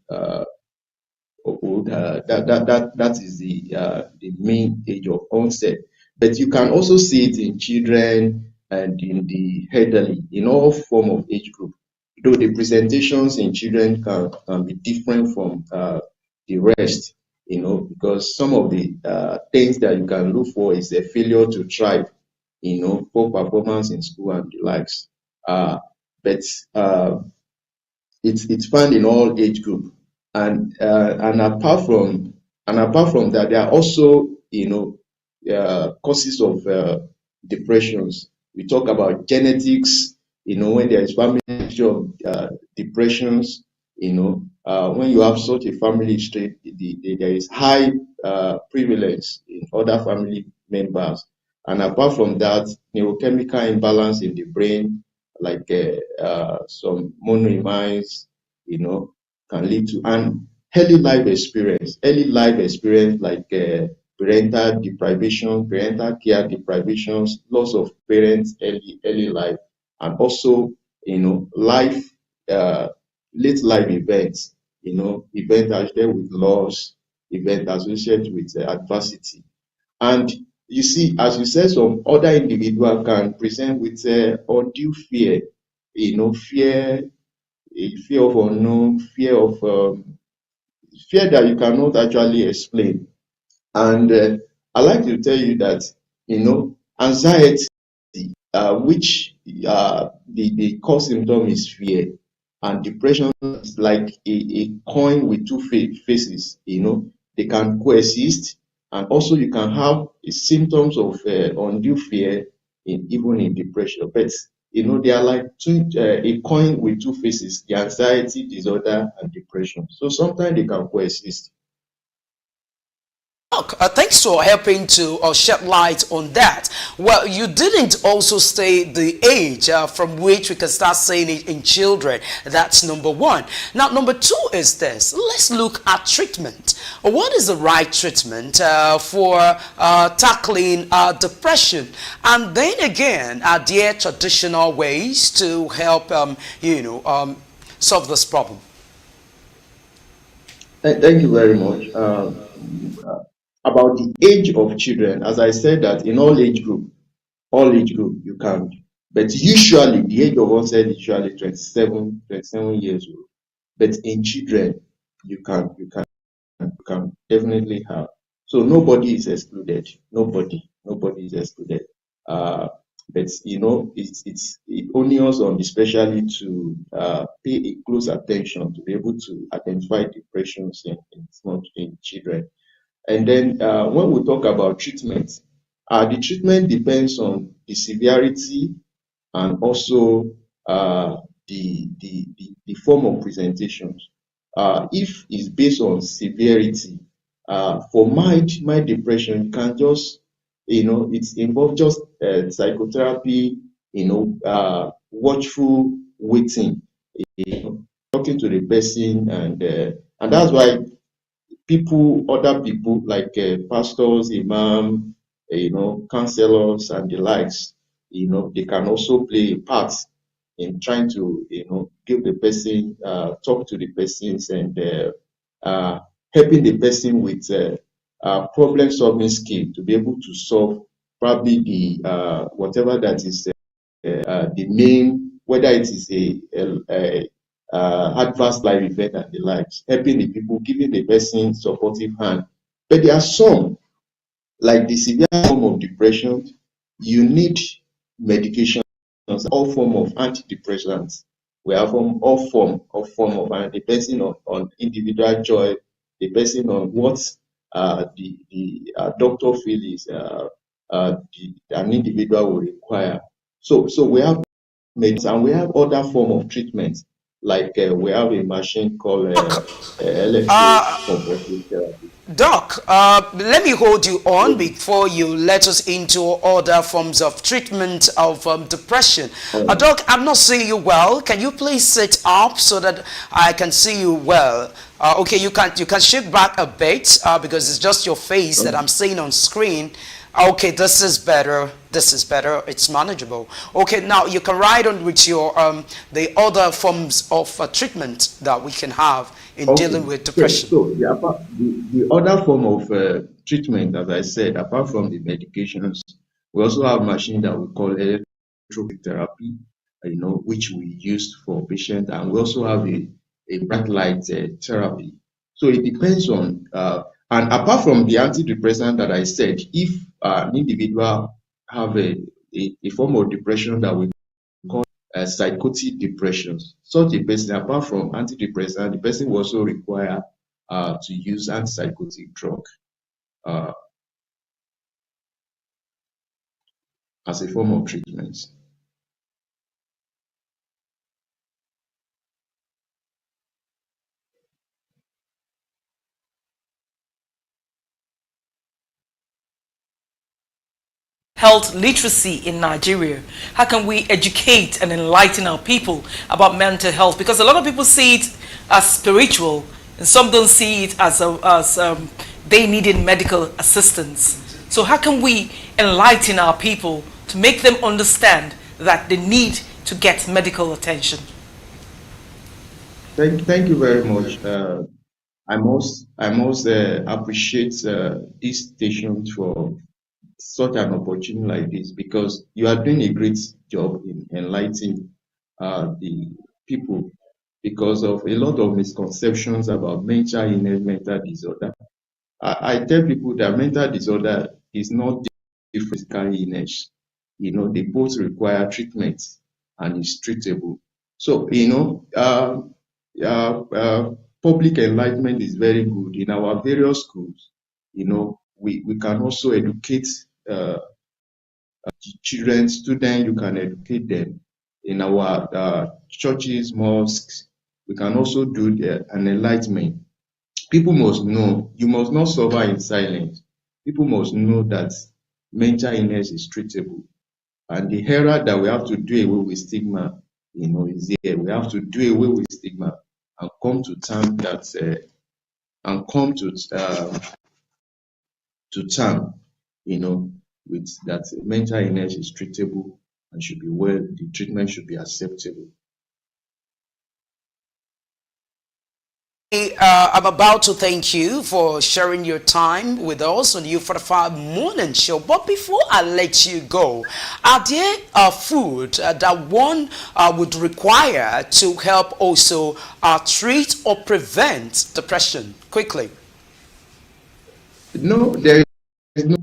old. That is the main age of onset. But you can also see it in children and in the elderly, in all form of age group. Though the presentations in children can be different from the rest, because some of the things that you can look for is a failure to thrive, poor performance in school and the likes. But it's found in all age group, and apart from that, there are also causes of depressions. We talk about genetics. When there is family history of depressions, when you have such a family history, there is high prevalence in other family members. And apart from that, neurochemical imbalance in the brain, like some monoamines, can lead to an early life experience like parental deprivation, parental care deprivations, loss of parents early life, and also life late life events, events associated with loss, events associated with adversity. And you see, as you said, some other individual can present with undue fear, fear, a fear of unknown, fear that you cannot actually explain. And I like to tell you that anxiety, which the core symptom is fear, and depression is like a coin with two faces. They can coexist, and also you can have symptoms of undue fear even in depression. But they are like a coin with two faces: the anxiety disorder and depression. So sometimes they can coexist. Thanks for helping to shed light on that. Well, you didn't also state the age from which we can start saying it in children. That's number one. Now, number two is this. Let's look at treatment. What is the right treatment for tackling depression? And then again, are there traditional ways to help, solve this problem? Thank you very much. About the age of children, as I said that in all age group you can, but usually the age of onset is usually 27 years old. But in children, you can definitely have. So nobody is excluded. Nobody is excluded. But it's only us on especially to pay a close attention to be able to identify depressions in children. And then when we talk about treatment, the treatment depends on the severity and also the form of presentations. If it's based on severity, for mild depression, you can just, it's involved just psychotherapy, watchful waiting, talking to the person, and that's why other people like pastors, imam, counselors, and the likes, they can also play a part in trying to, give the person, talk to the persons, and helping the person with problem solving skill to be able to solve probably the whatever that is the main, whether it is a adverse life event and the likes, helping the people, giving the person supportive hand. But there are some, like the severe form of depression, you need medication, all form of antidepressants. We have all form of, and depending on individual joy, depending on what the doctor feels an individual will require. So we have medicine, and we have other form of treatment, like we have a machine called electroconvulsive therapy. Doc, let me hold you on before you let us into other forms of treatment of depression. Doc, I'm not seeing you well. Can you please sit up so that I can see you well? Okay, you can shift back a bit because it's just your face that I'm seeing on screen. Okay, this is better. This is better. It's manageable. Okay, now you can ride on with your the other forms of treatment that we can have in dealing with depression. So the other form of treatment, as I said, apart from the medications, we also have machine that we call electrotherapy, which we use for patients, and we also have a bright light therapy. So it depends on, and apart from the antidepressant that I said, if an individual have a form of depression that we call psychotic depressions, such a person, apart from antidepressant, the person will also require to use antipsychotic drug as a form of treatment. Health literacy in Nigeria? How can we educate and enlighten our people about mental health? Because a lot of people see it as spiritual, and some don't see it as they needed medical assistance. So how can we enlighten our people to make them understand that they need to get medical attention? Thank you very much. I most appreciate this station for such an opportunity like this, because you are doing a great job in enlightening the people, because of a lot of misconceptions about mental illness, mental disorder. I tell people that mental disorder is not a physical illness. They both require treatment and is treatable. So, public enlightenment is very good. In our various schools, we can also educate children, students. You can educate them in our churches, mosques. We can also do an enlightenment People must know, you must not suffer in silence. People must know that mental illness is treatable. And the era that we have to do away with stigma, is here. We have to do away with stigma and come to terms that, and come to term, with that mental illness is treatable and should be the treatment should be acceptable. I'm about to thank you for sharing your time with us on the U45 Morning Show. But before I let you go, are there food that one would require to help also treat or prevent depression? Quickly. No, there is no.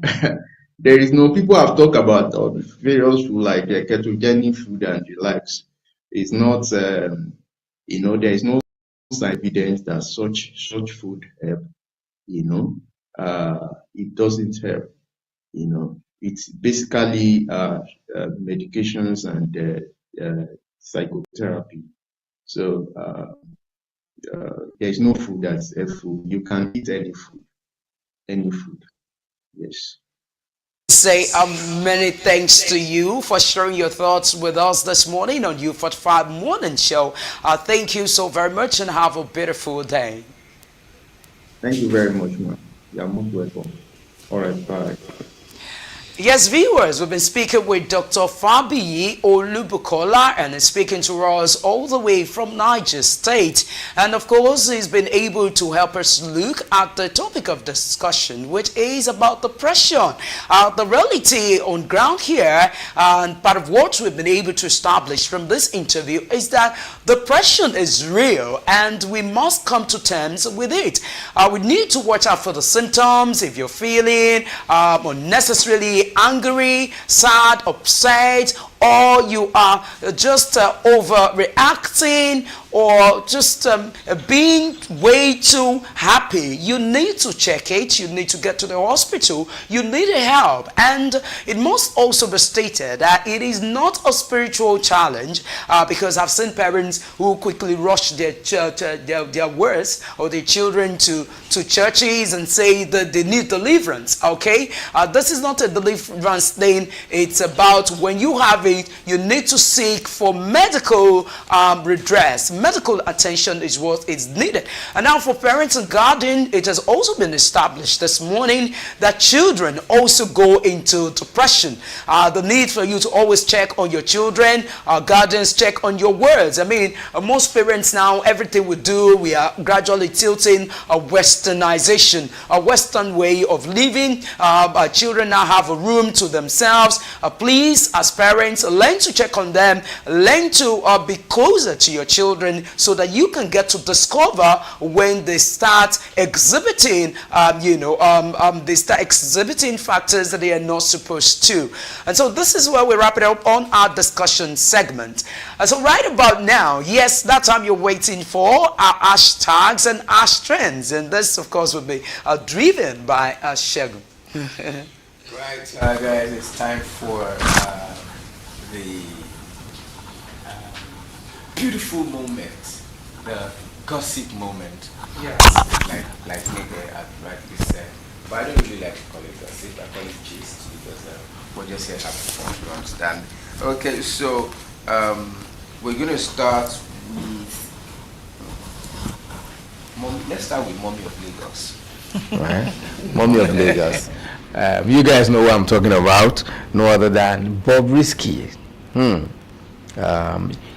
There is no. People have talked about various food like ketogenic food and the likes. It's not. There is no evidence that such food help. It doesn't help. It's basically medications and psychotherapy. So there is no food that's helpful. You can eat any food. Yes. Say many thanks to you for sharing your thoughts with us this morning on U45 Morning Show. Thank you so very much and have a beautiful day. Thank you very much, ma'am. You're most welcome. All right, bye. Yes, viewers, we've been speaking with Dr. Fabiyi Olubukola, and he's speaking to us all the way from Niger State. And of course, he's been able to help us look at the topic of discussion, which is about depression. The reality on ground here, and part of what we've been able to establish from this interview is that depression is real and we must come to terms with it. We need to watch out for the symptoms. If you're feeling unnecessarily angry, sad, upset, or you are just overreacting, or just being way too happy, you need to check it. You need to get to the hospital. You need help. And it must also be stated that it is not a spiritual challenge, because I've seen parents who quickly rush their words or their children to churches and say that they need deliverance. Okay, this is not a deliverance thing. It's about when you have it, you need to seek for medical redress. Medical attention is what is needed. And now for parents and guardians, it has also been established this morning that children also go into depression. The need for you to always check on your children, guardians check on your words. I mean, most parents now, everything we do, we are gradually tilting a westernization, a western way of living. Our children now have a room to themselves. Please, as parents, learn to check on them, learn to be closer to your children so that you can get to discover when they start exhibiting, they start exhibiting factors that they are not supposed to. And so this is where we wrap it up on our discussion segment. And so right about now, yes, that time you're waiting for our hashtags and hash trends. And this, of course, will be driven by Shegun. Right, guys, it's time for the beautiful moment, the gossip moment. Yes. Like Nigga had rightly said. But I don't really like to call it gossip, I call it gist because we're just here having fun, you understand? Okay, so we're going to start with let's start with Mommy of Lagos. Right? Mommy of Lagos. You guys know what I'm talking about. No other than Bobrisky.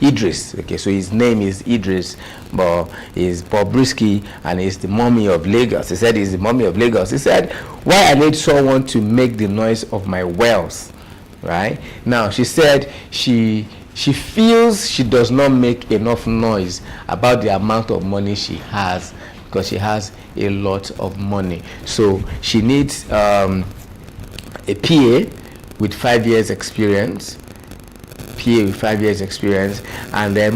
Idris. Okay, so his name is Idris, but he's Bobrisky and he's the Mommy of Lagos. He said he's the Mommy of Lagos. He said, why I need someone to make the noise of my wealth. Right? Now, she said she feels she does not make enough noise about the amount of money she has, because she has a lot of money. So she needs a PA with 5 years experience, and then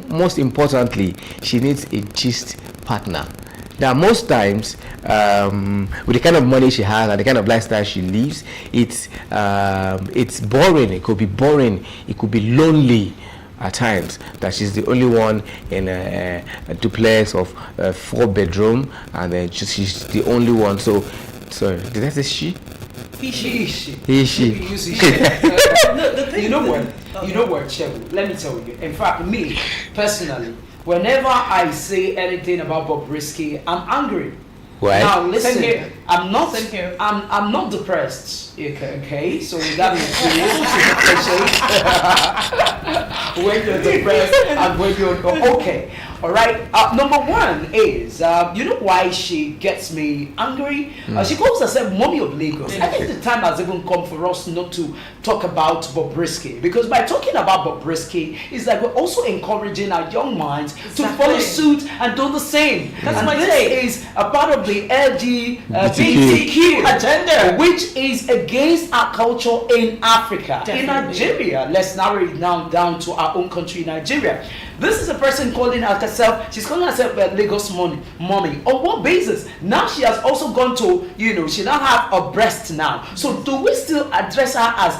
most importantly, she needs a gist partner. Now, most times, with the kind of money she has and the kind of lifestyle she lives, it's boring. It could be boring. It could be lonely. at times that she's the only one in a duplex of 4-bedroom, and then she's the only one. So, sorry, did I say she? He, she. She. You know what? You know what, Chebu? Let me tell you. In fact, me personally, whenever I say anything about Bobrisky, I'm angry. Why? Now listen, Same here. I'm not. Same here. I'm not depressed. Okay, so you got me to be able to appreciate when you're depressed and when you're okay. All right. Number one is you know why she gets me angry? She calls herself Mommy of Lagos. I think the time has even come for us not to talk about Bobrisky, because by talking about Bobrisky, it's like we're also encouraging our young minds to follow suit and do the same. That's my this take. is a part of the LGBTQ agenda, which is against our culture in Africa. Definitely. In Nigeria, let's narrow it down to our own country, Nigeria. This is a person calling herself, she's calling herself Lagos mommy. On what basis? Now she has also gone to, she now have a breast now. So do we still address her as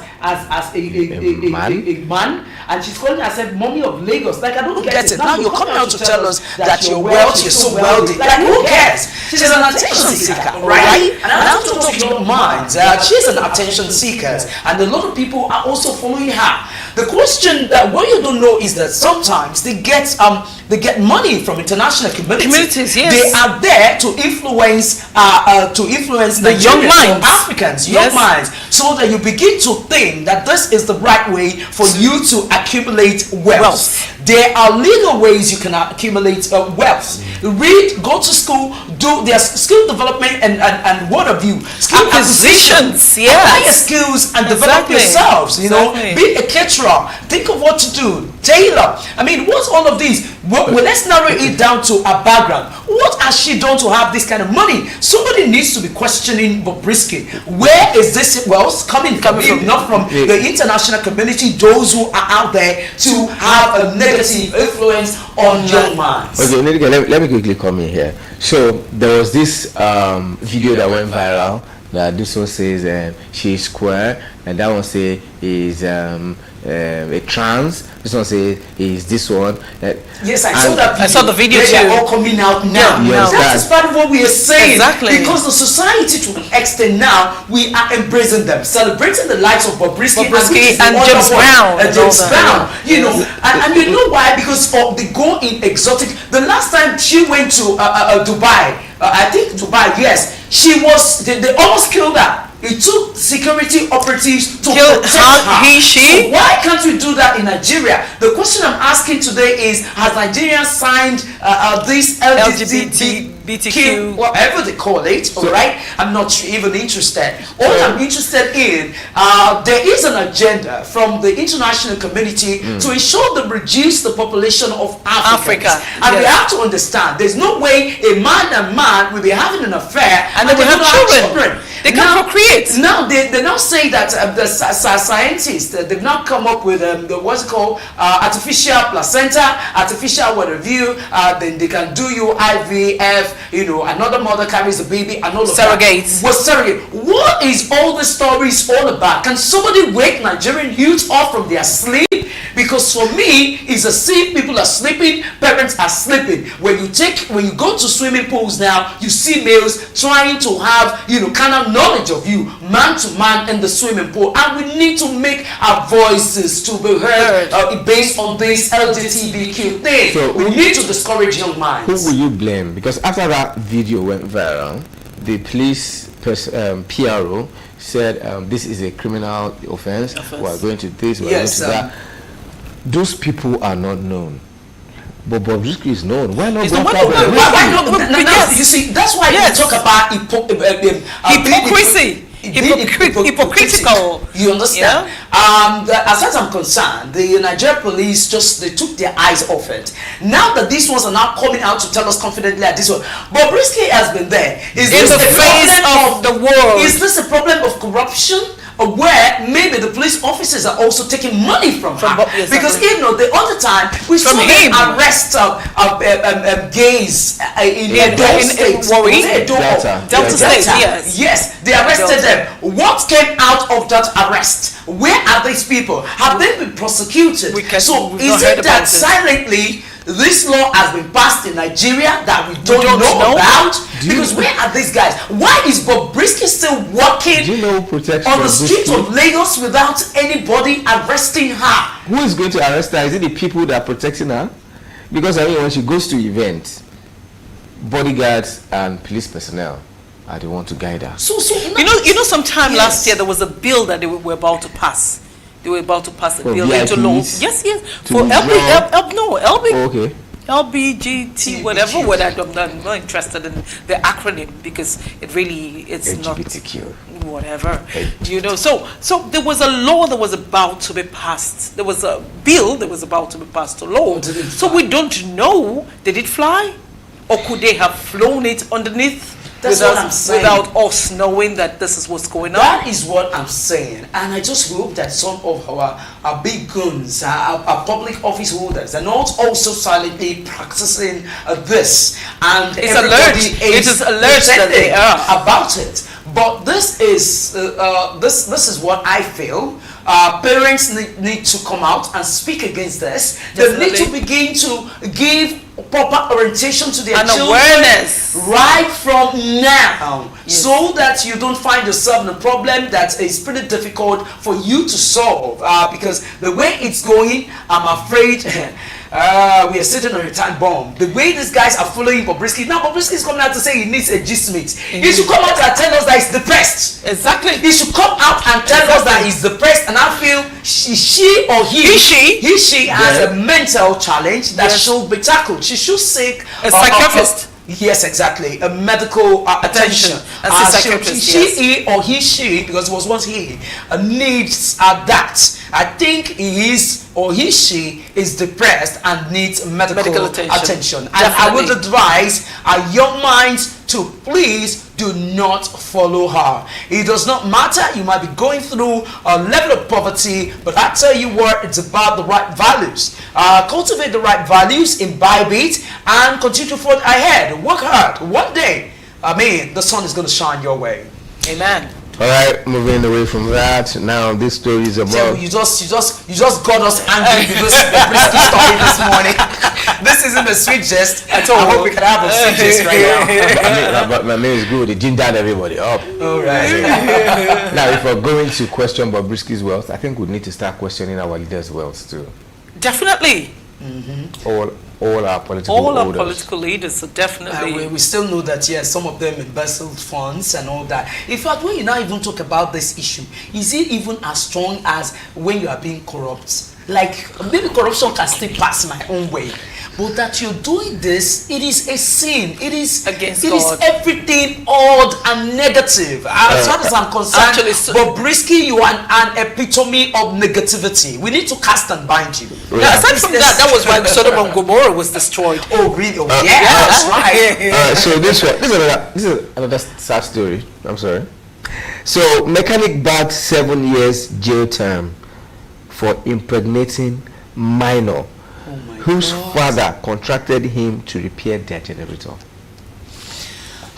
a man? And she's calling herself Mommy of Lagos. Like, I don't get it. Now you're coming out to tell us that you're wealthy, you're so wealthy. Like, who cares? She's an attention seeker, right? And I have to talk to your minds. She's an attention seeker, and a lot of people are also following her. The question that what you don't know is that sometimes they get money from international communities. Yes. They are there to influence the young minds, Africans, young minds, so that you begin to think that this is the right way for you to accumulate wealth. There are legal ways you can accumulate wealth. Read, go to school, do their skill development and what have you, skill acquisitions. Apply your skills and develop yourselves. Be a caterer. Think of what to do. Tailor. I mean, what's all of these? Well, let's narrow it down to a background. What has she done to have this kind of money? Somebody needs to be questioning Bobrisky. Where is this wealth coming from? Not from the international community, those who are out there to have a negative influence on young minds. Okay, let me quickly come in here. So there was this video that went viral. That this one says she's square, and that one say is a trans. This one say is this one. Yes, I saw that video. I saw the video too. They're all coming out now. That is part of what we are saying. Exactly. Because the society, to an extent now, we are embracing them, celebrating the likes of Bobrisky and James Brown. James Brown. And you know why? Because of the go in exotic. The last time she went to Dubai, I think Dubai, yes, they almost killed her. It took security operatives to protect her. She? So why can't we do that in Nigeria? The question I'm asking today is, has Nigeria signed this LGBTQ, whatever they call it, all right? I'm not even interested. All I'm interested in, there is an agenda from the international community to ensure they reduce the population of Africa. And we have to understand, there's no way a man and man will be having an affair and they will have children. They can procreate. Now they now say that the scientists they've now come up with what's it called, artificial placenta, artificial whatever. Then they can do you IVF. Another mother carries a baby and all of surrogates. That. Surrogate. What is all the stories all about? Can somebody wake Nigerian youth up from their sleep? Because for me, it's as if people are sleeping, parents are sleeping. When you go to swimming pools now, you see males trying to have kind of knowledge of you, man to man in the swimming pool, and we need to make our voices to be heard based on this LGBTQ thing. So we need to discourage young minds. Who will you blame? Because after that video went viral, the police PRO said this is a criminal offense. We are going to this, we are going to that. Those people are not known. But Bobrisky is known. Why not? You see, that's why you talk about hypocrisy. Hypocritical. You understand? Yeah? As far as I'm concerned, the Nigerian police they took their eyes off it. Now that these ones are now coming out to tell us confidently that this one, Bobrisky has been there. Is in this the face of the world? Is this a problem of corruption? where maybe the police officers are also taking money from her. Yes, Because exactly. you know, the other time we saw them him. arrest gays in Edo State. Warri? Was it Edo? Delta State, yes. Yes, they arrested them. What came out of that arrest? Where are these people? Have they been prosecuted? We've So not is heard it that about it. silently this law has been passed in Nigeria that we don't don't know know? about? Because where are these guys? Why is Bobrisky still walking Do you know who protects on the streets Bobrisky? of Lagos without anybody arresting her? Who is going to arrest her? Is it the people that are protecting her? Because I mean, when she goes to events, bodyguards and police personnel are the one to guide her. So You know, sometime Yes. last year there was a bill that they were about to pass. They were about to pass a For bill into law. VIPs? Yes, To for withdraw? LB, Oh, okay. LBGT, whatever. Word I'm not interested in the acronym because it's not LGBTQ. whatever. You know, so there was a law that was about to be passed. There was a bill that was about to be passed to law. Did it So fly? we don't know, did it fly? Or could they have flown it underneath That's what I'm saying. without us knowing that this is what's going on? that is what I'm saying, and I just hope that some of our big guns, our public office holders, are not also silently practicing this, and It's everybody alleged. It is alleged that they pretending are. about it. But this is this is what I feel. Parents need to come out and speak against this. They need to Definitely. begin to give proper orientation to their And children awareness. right from now, Yes. so that you don't find yourself in a problem that is pretty difficult for you to solve. Because the way it's going, I'm afraid we are sitting on a time bomb. The way these guys are following Bobrisky, now Bobrisky is coming out to say he needs a gist. He should come out and tell us that he's depressed. Exactly. He should come out and tell us that he's depressed, and I feel she or he has a mental challenge that Yes. should be tackled. She should seek A psychiatrist. yes, exactly, a medical attention. As a psychiatrist, He or she, because it was once he, needs that. I think he is or she is depressed and needs medical attention. And I would Definitely. advise our young minds to please do not follow her. It does not matter. You might be going through a level of poverty, but I tell you what, it's about the right values. Cultivate the right values, imbibe it, and continue to forge ahead. Work hard. One day, the sun is going to shine your way. Amen. All right, moving away from that. Now this story is So about. you just got us angry because of the Brisky story this morning. This isn't a sweet jest at all. I hope we can have a sweet jest right now. My name is good. It gingered everybody up. All right. Now, if we're going to question Bobrisky's wealth, I think we need to start questioning our leaders' wealth too. Definitely. All our political All our holders. political leaders, so definitely. We still know that, yes, some of them embezzled funds and all that. In fact, when you now even talk about this issue, is it even as strong as when you are being corrupt? Like, maybe corruption can still pass my own way. But that you're doing this, it is a sin. It is Against it is God. everything odd and negative. As far as I'm concerned, Actually, so- Bobrisky, you are an epitome of negativity. We need to cast and bind you. Now, aside from that was why Sodom and Gomorrah was destroyed. Oh, really? Oh, yeah, that's right. So this is another sad story. I'm sorry. So mechanic bagged 7 years jail term for impregnating minor Oh my whose God. father contracted him to repair their generator.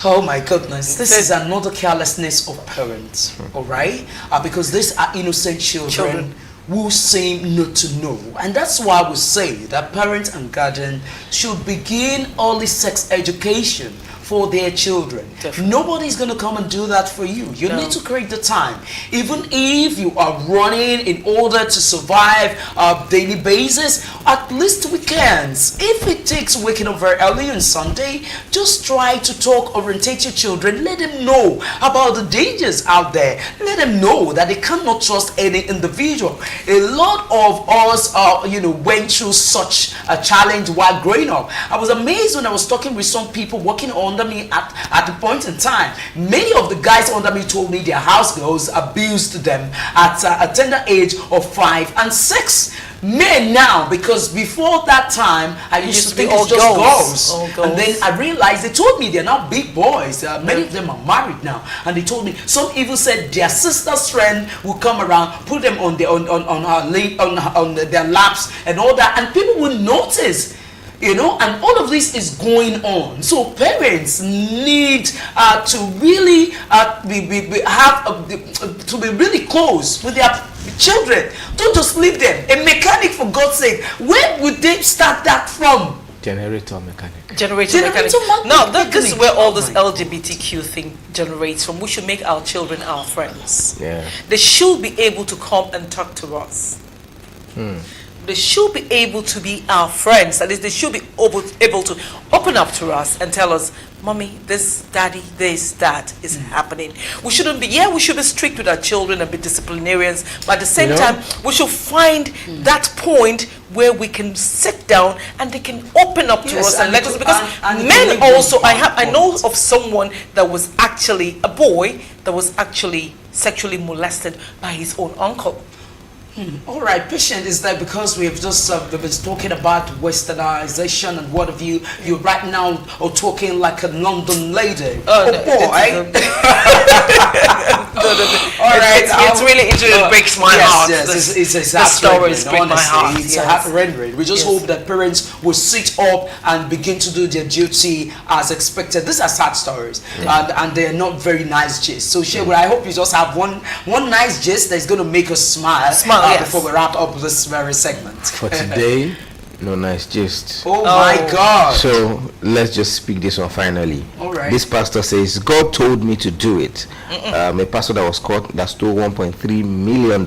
Oh my goodness, this is another carelessness of parents, all right? Because these are innocent children who seem not to know. And that's why we say that parents and guardians should begin early sex education for their children. Definitely. Nobody's going to come and do that for you. You No. need to create the time. Even if you are running in order to survive a daily basis, at least weekends. If it takes waking up very early on Sunday, just try to talk, orientate your children. Let them know about the dangers out there. Let them know that they cannot trust any individual. A lot of us, went through such a challenge while growing up. I was amazed when I was talking with some people working under me at the point in time. Many of the guys under me told me their house girls abused them at a tender age of 5 and 6. men now, because before that time I used to be think all it's just girls. All girls. girls. And then I realized, they told me they're now big boys. Many of them are married now, and they told me some even said their sister's friend will come around, put them on their on their laps and all that, and people will notice. You know, and all of this is going on. So parents need to really to be really close with their children. Don't just leave them. A mechanic, for God's sake, where would they start that from? Generator mechanic. Generator mechanic. mechanic. Now, this is where all this Oh my LGBTQ thing generates from. We should make our children our friends. Yeah. They should be able to come and talk to us. They should be able to be our friends. That is, they should be able to open up to us and tell us, Mommy, this, Daddy, this, that is happening. We shouldn't be, we should be strict with our children and be disciplinarians, but at the same time, we should find that point where we can sit down and they can open up to us and let us, because men also, I know of someone that was actually a boy that was actually sexually molested by his own uncle. All right, patient is that because we have just been talking about westernization and what have you. You right now are talking like a London lady. Oh, boy! No. All right, it really breaks my heart. Yes, it's the stories break my heart. It's a happy rendering. We just hope that parents will sit up and begin to do their duty as expected. These are sad stories, and they're not very nice gist. So, Sheila, I hope you just have one nice gist that's going to make us smile. Before we wrap up this very segment. For today, no nice gist. Oh my God. So let's just speak this one finally. All right. This pastor says, God told me to do it. A pastor that was caught that stole $1.3 million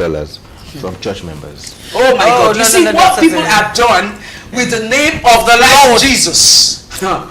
from church members. Oh my God. No, you see what people have done with the name of the Lord Jesus. No,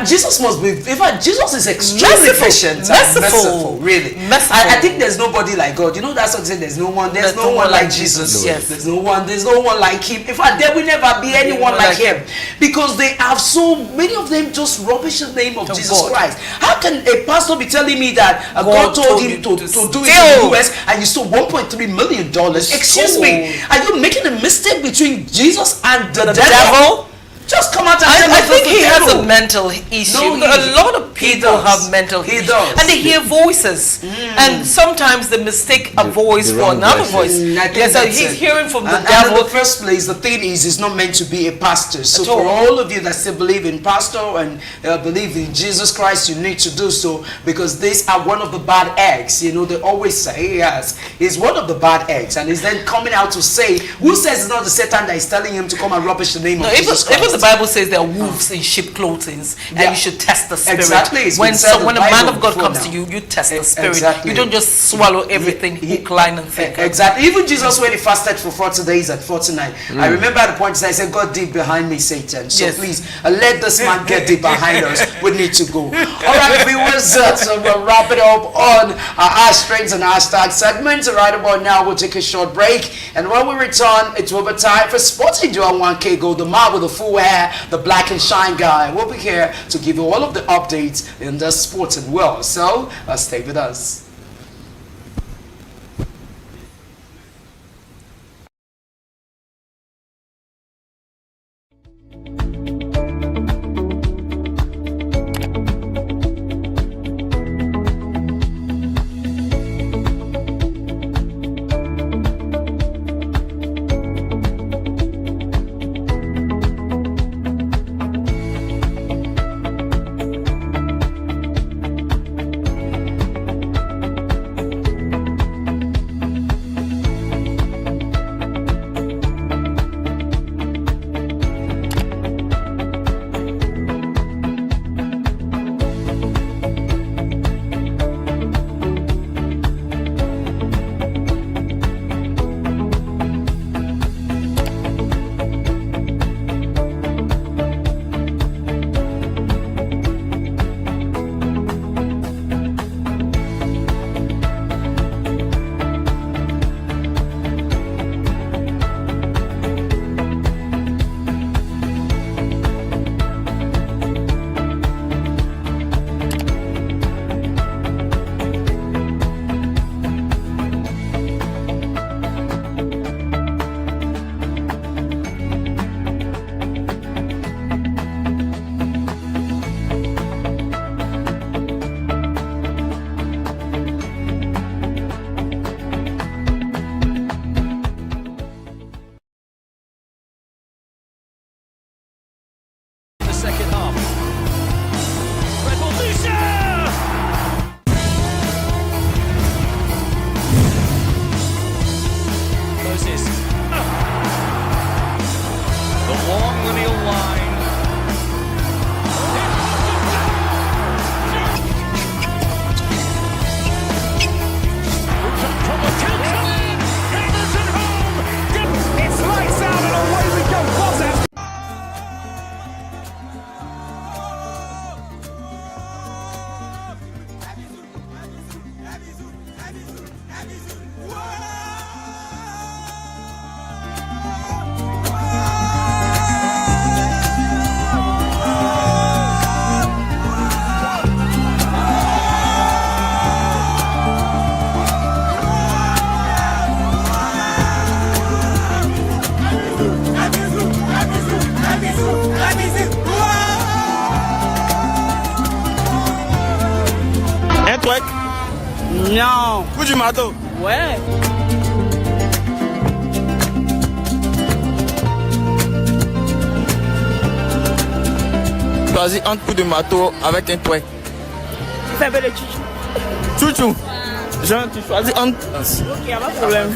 Jesus must be. In fact, Jesus is extremely patient, merciful. Really, merciful. I think there's nobody like God. You know that's what I'm saying. There's no one like Jesus. Yes. There's no one like Him. In fact, there will never be anyone like Him, because they have so many of them just rubbish the name of Jesus Christ. How can a pastor be telling me that God told him to do it in the US and you stole $1.3 million? Excuse me, are you making a mistake between Jesus and the devil? Just come out and tell I us think the he has devil. a mental issue. No, A lot of people have mental issues. And they hear voices. And sometimes they mistake a voice for another voice. Yes, so he's hearing from the devil. And in the first place, the thing is, he's not meant to be a pastor. So for all of you that still believe in pastor and believe in Jesus Christ, you need to do so, because these are one of the bad eggs. You know, they always say, yes, he's one of the bad eggs. And he's then coming out to say, who says it's not the Satan that is telling him to come and rubbish the name of Jesus Christ? Even the Bible says there are wolves in sheep clothing, and you should test the spirit. Exactly. When a man of God comes to you, you test the spirit. Exactly. You don't just swallow everything, hook, line, and sinker. Exactly. Even Jesus, when he fasted for 40 days and 40 nights, I remember at the point I said, God, deep behind me, Satan. So please, let this man get deep behind us. We need to go. All right, viewers, so we'll wrap it up on our Strengths and Hashtag segment. Right about now, we'll take a short break. And when we return, it will be time for Sporting Joe 1K Gold, the man with the full hair, the black and shine guy. We'll be here to give you all of the updates in the sporting world. So stay with us. twerk? Non. Coup du marteau? Ouais. Choisis entre coup de marteau avec un twerk. Fais un peu de chouchou. Chouchou. Genre, tu choisis entre... Ok, y'a pas de problème.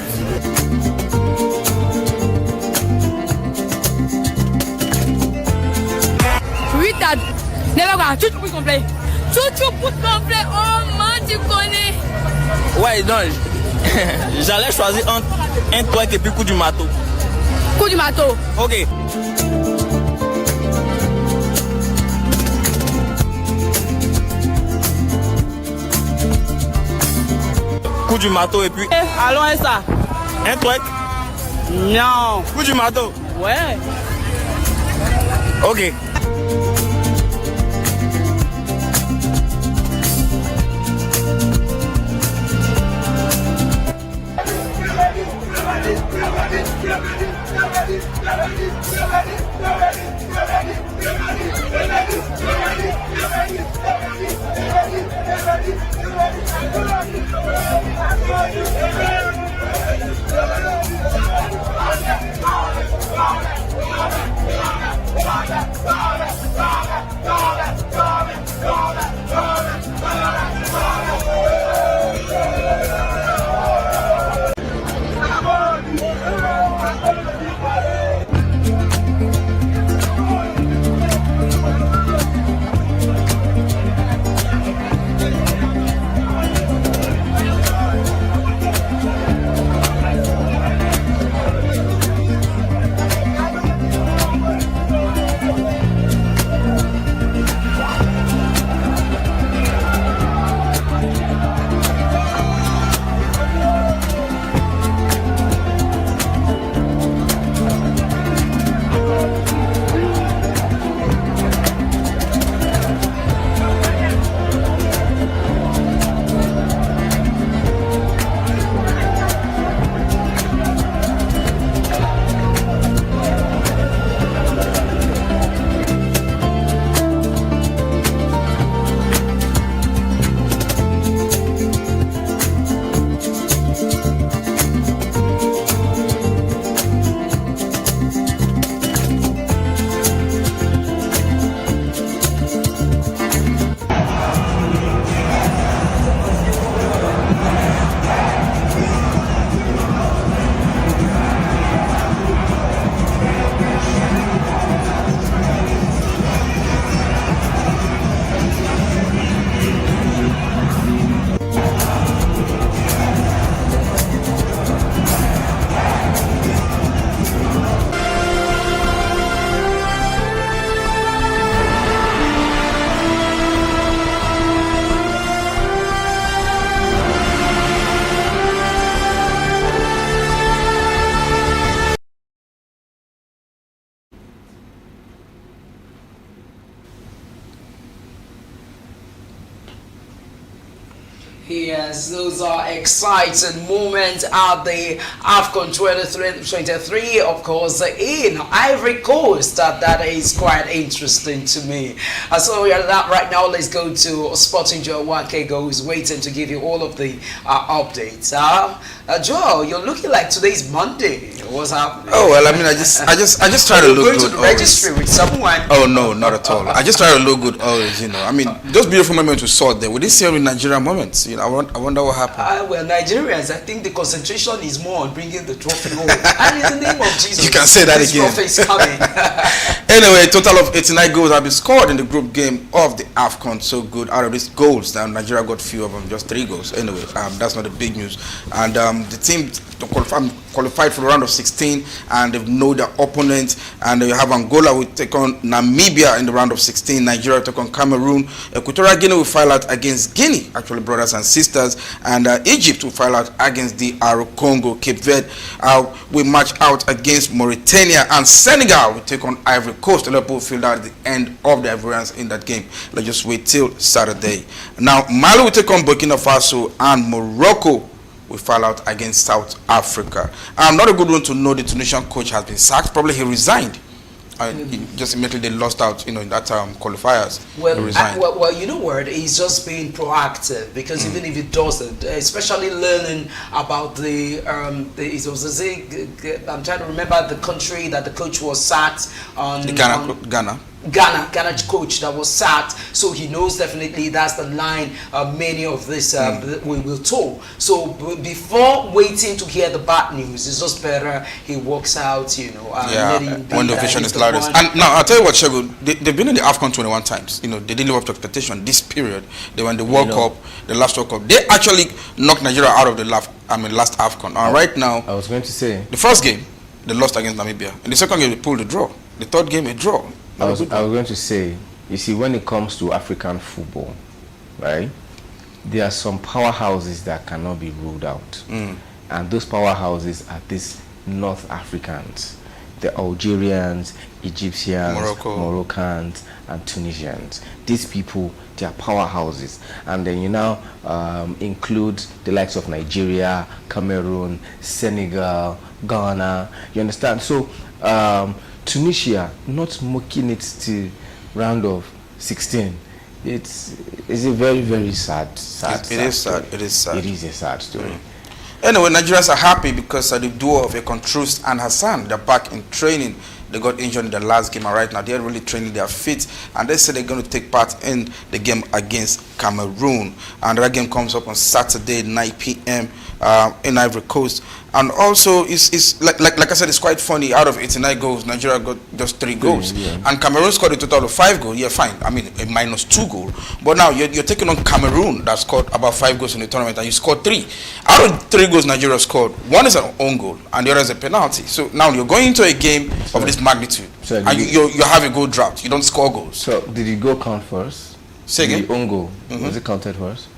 Oui, t'as... Never quoi, chouchou pour complet. Chouchou pour complet. Oh, man, tu connais. Ouais, non. J'allais choisir entre un twerk et puis coup du marteau. Coup du marteau. Ok. Coup du marteau et puis Allons, et ça? un twerk. Non. Coup du marteau. Ouais. Ok. Yes, those are exciting moments at the AFCON 2023, of course, in Ivory Coast. That is quite interesting to me. So we are that right now. Let's go to Sporting Joe Wakego, who's waiting to give you all of the updates. Joe, you're looking like today's Monday. What's happening? Oh well, I mean, I just try to look going good. to the always. registry with someone. Oh no, not at all. I just try to look good always. You know, I mean, those beautiful moments we saw there. We didn't see any Nigerian moments. You know, I wonder what happened. Well, Nigerians, I think the concentration is more on bringing the trophy home. And in the name of Jesus, You can say that this again. trophy is coming. Anyway, a total of 89 goals have been scored in the group game of the AFCON. So good. Out of these goals, now Nigeria got few of them, just 3 goals. Anyway, that's not the big news. And the team qualified for the round of 16, and they know their opponent. And you have Angola will take on Namibia in the round of 16. Nigeria take on Cameroon. Equatorial Guinea will file out against Guinea, actually brothers and sisters. And Egypt will file out against the RO Congo. Cape Verde will match out against Mauritania, and Senegal will take on Ivory Coast. Liverpool filled out at the end of the Ivorians in that game. Let's just wait till Saturday. Now Mali will take on Burkina Faso, and Morocco will fall out against South Africa. Not a good one to know. The Tunisian coach has been sacked. Probably he resigned just immediately they lost out, in that qualifiers. Well, He resigned. well, you know what? He's just being proactive because even if he doesn't, especially learning about I'm trying to remember the country that the coach was sacked on. Ghana. Ghana coach that was sacked, so he knows definitely that's the line many of this we will told. So before waiting to hear the bad news, it's just better he walks out, when the vision is loudest. And now I'll tell you what, Shegu, they've been in the AFCON 21 times. They didn't live up to expectation. This period, they were in the World Cup, the last World Cup. They actually knocked Nigeria out of the last AFCON. And right now, I was going to say, the first game they lost against Namibia. In the second game, they pulled a draw. The third game, a draw. I was going to say, you see, when it comes to African football, right, there are some powerhouses that cannot be ruled out. And those powerhouses are these North Africans, the Algerians, Egyptians, Moroccans, and Tunisians. These people, they are powerhouses. And then you now include the likes of Nigeria, Cameroon, Senegal, Ghana. You understand? So, Tunisia not making it to round of 16. It's a very, very sad. It is sad. It is a sad story. Anyway, Nigerians are happy because the duo of Ekon Troost and Hassan, they're back in training. They got injured in the last game, and right now they're really training their feet, and they say they're going to take part in the game against Cameroon. And that game comes up on Saturday, 9 p.m. In Ivory Coast. And also, it's like I said, it's quite funny. Out of 89 goals, Nigeria got just 3 goals, and Cameroon scored a total of 5 goals. Yeah, fine. I mean, a -2 goal. But now you're taking on Cameroon that scored about 5 goals in the tournament, and you scored 3. Out of 3 goals Nigeria scored, 1 is an own goal, and the other is a penalty. So now you're going into a game of this magnitude, and you have a goal drought. You don't score goals. So did the goal count first? Say again? The own goal, was it counted first?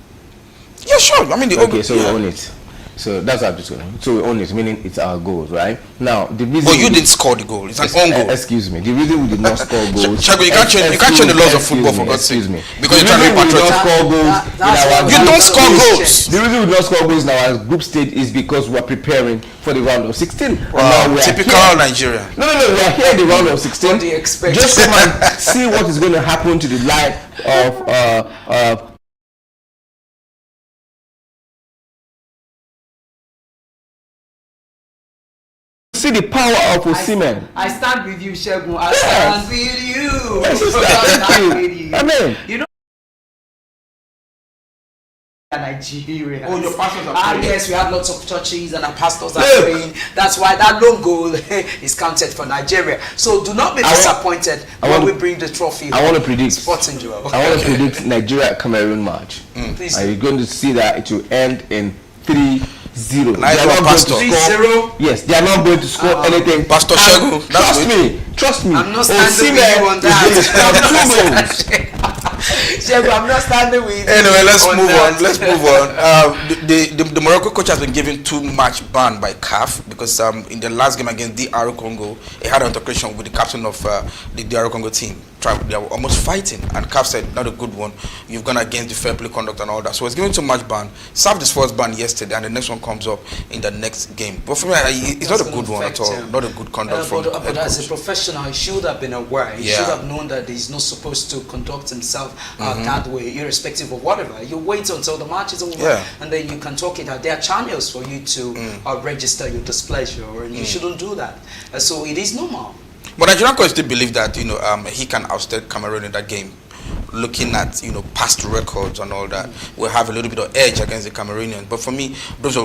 Yeah, sure. I mean, so we own it. So that's our decision. So we own it, meaning it's our goals, right? Now the reason. But you didn't score the goal. It's an own goal. Excuse me. The reason we did not score goals. Chago, you can't change the laws of football for God's sake. Because you're trying to be patriotic. You don't score goals. The reason we did not score goals in our group stage is because we are preparing for the round of 16. Wow, typical Nigeria. No. We are here in the round of 16. Just come and see what is going to happen to the life of see the power of Osimhen. I stand with you, Shegun. I stand with you. Thank you. Amen. You know, Nigeria. Oh, your pastors are praying. Yes, we have lots of churches and our pastors are praying. That's why that long goal is counted for Nigeria. So do not be disappointed when we bring the trophy. I want to predict. Sporting Joel. I want to predict Nigeria-Cameroon match. Please. Are you going to see that it will end in 3-0? They are not going to score. 3-0. Yes, they are not going to score anything. Pastor Shegun, trust me. I'm not standing with you on that. Shegun, I'm not standing with you. Anyway, let's move on. The Morocco coach has been given 2-match ban by CAF because in the last game against DR Congo, he had an altercation with the captain of the DR Congo team. They were almost fighting, and CAF said, not a good one. You've gone against the fair play conduct and all that. So he's given 2-match ban. Served his first ban yesterday, and the next one comes up in the next game. But for me, it's not a good one at all. Not a good conduct from the But as a professional, he should have been aware. He should have known that he's not supposed to conduct himself that way, irrespective of whatever. You wait until the match is over, and then you can talk it out. There are channels for you to register your displeasure, and you shouldn't do that. So it is normal. But Nigerian coach still believe that he can outstay Cameroon in that game. Looking at past records and all that, we'll have a little bit of edge against the Cameroonians. But for me, those are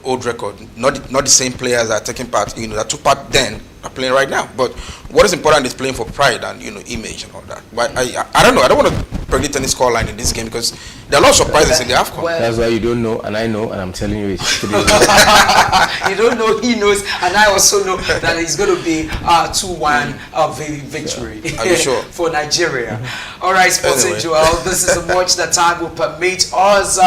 old record, not the same players that are taking part, that took part then are playing right now. But what is important is playing for pride and image and all that. But I don't know. I don't want to predict any scoreline in this game because there are a lot of surprises in the AFCON. That's why you don't know, and I know, and I'm telling you it's 3-0. You don't know, he knows, and I also know that it's going to be 2-1 victory. Are you sure? For Nigeria. All right, Sporting Joel, this is a watch that time will permit us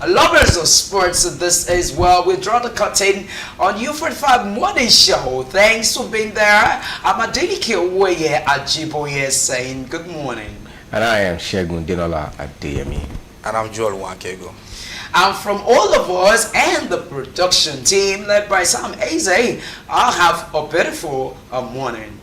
lovers of sports. This is we draw the curtain on U45 Morning Show. Thanks for being there. I'm Adeleke Owoye Ajiboye saying good morning. And I am Shegun Denola Adeyemi. And I'm Joel Wankego. And from all of us and the production team led by Sam Eze, I'll have a beautiful morning.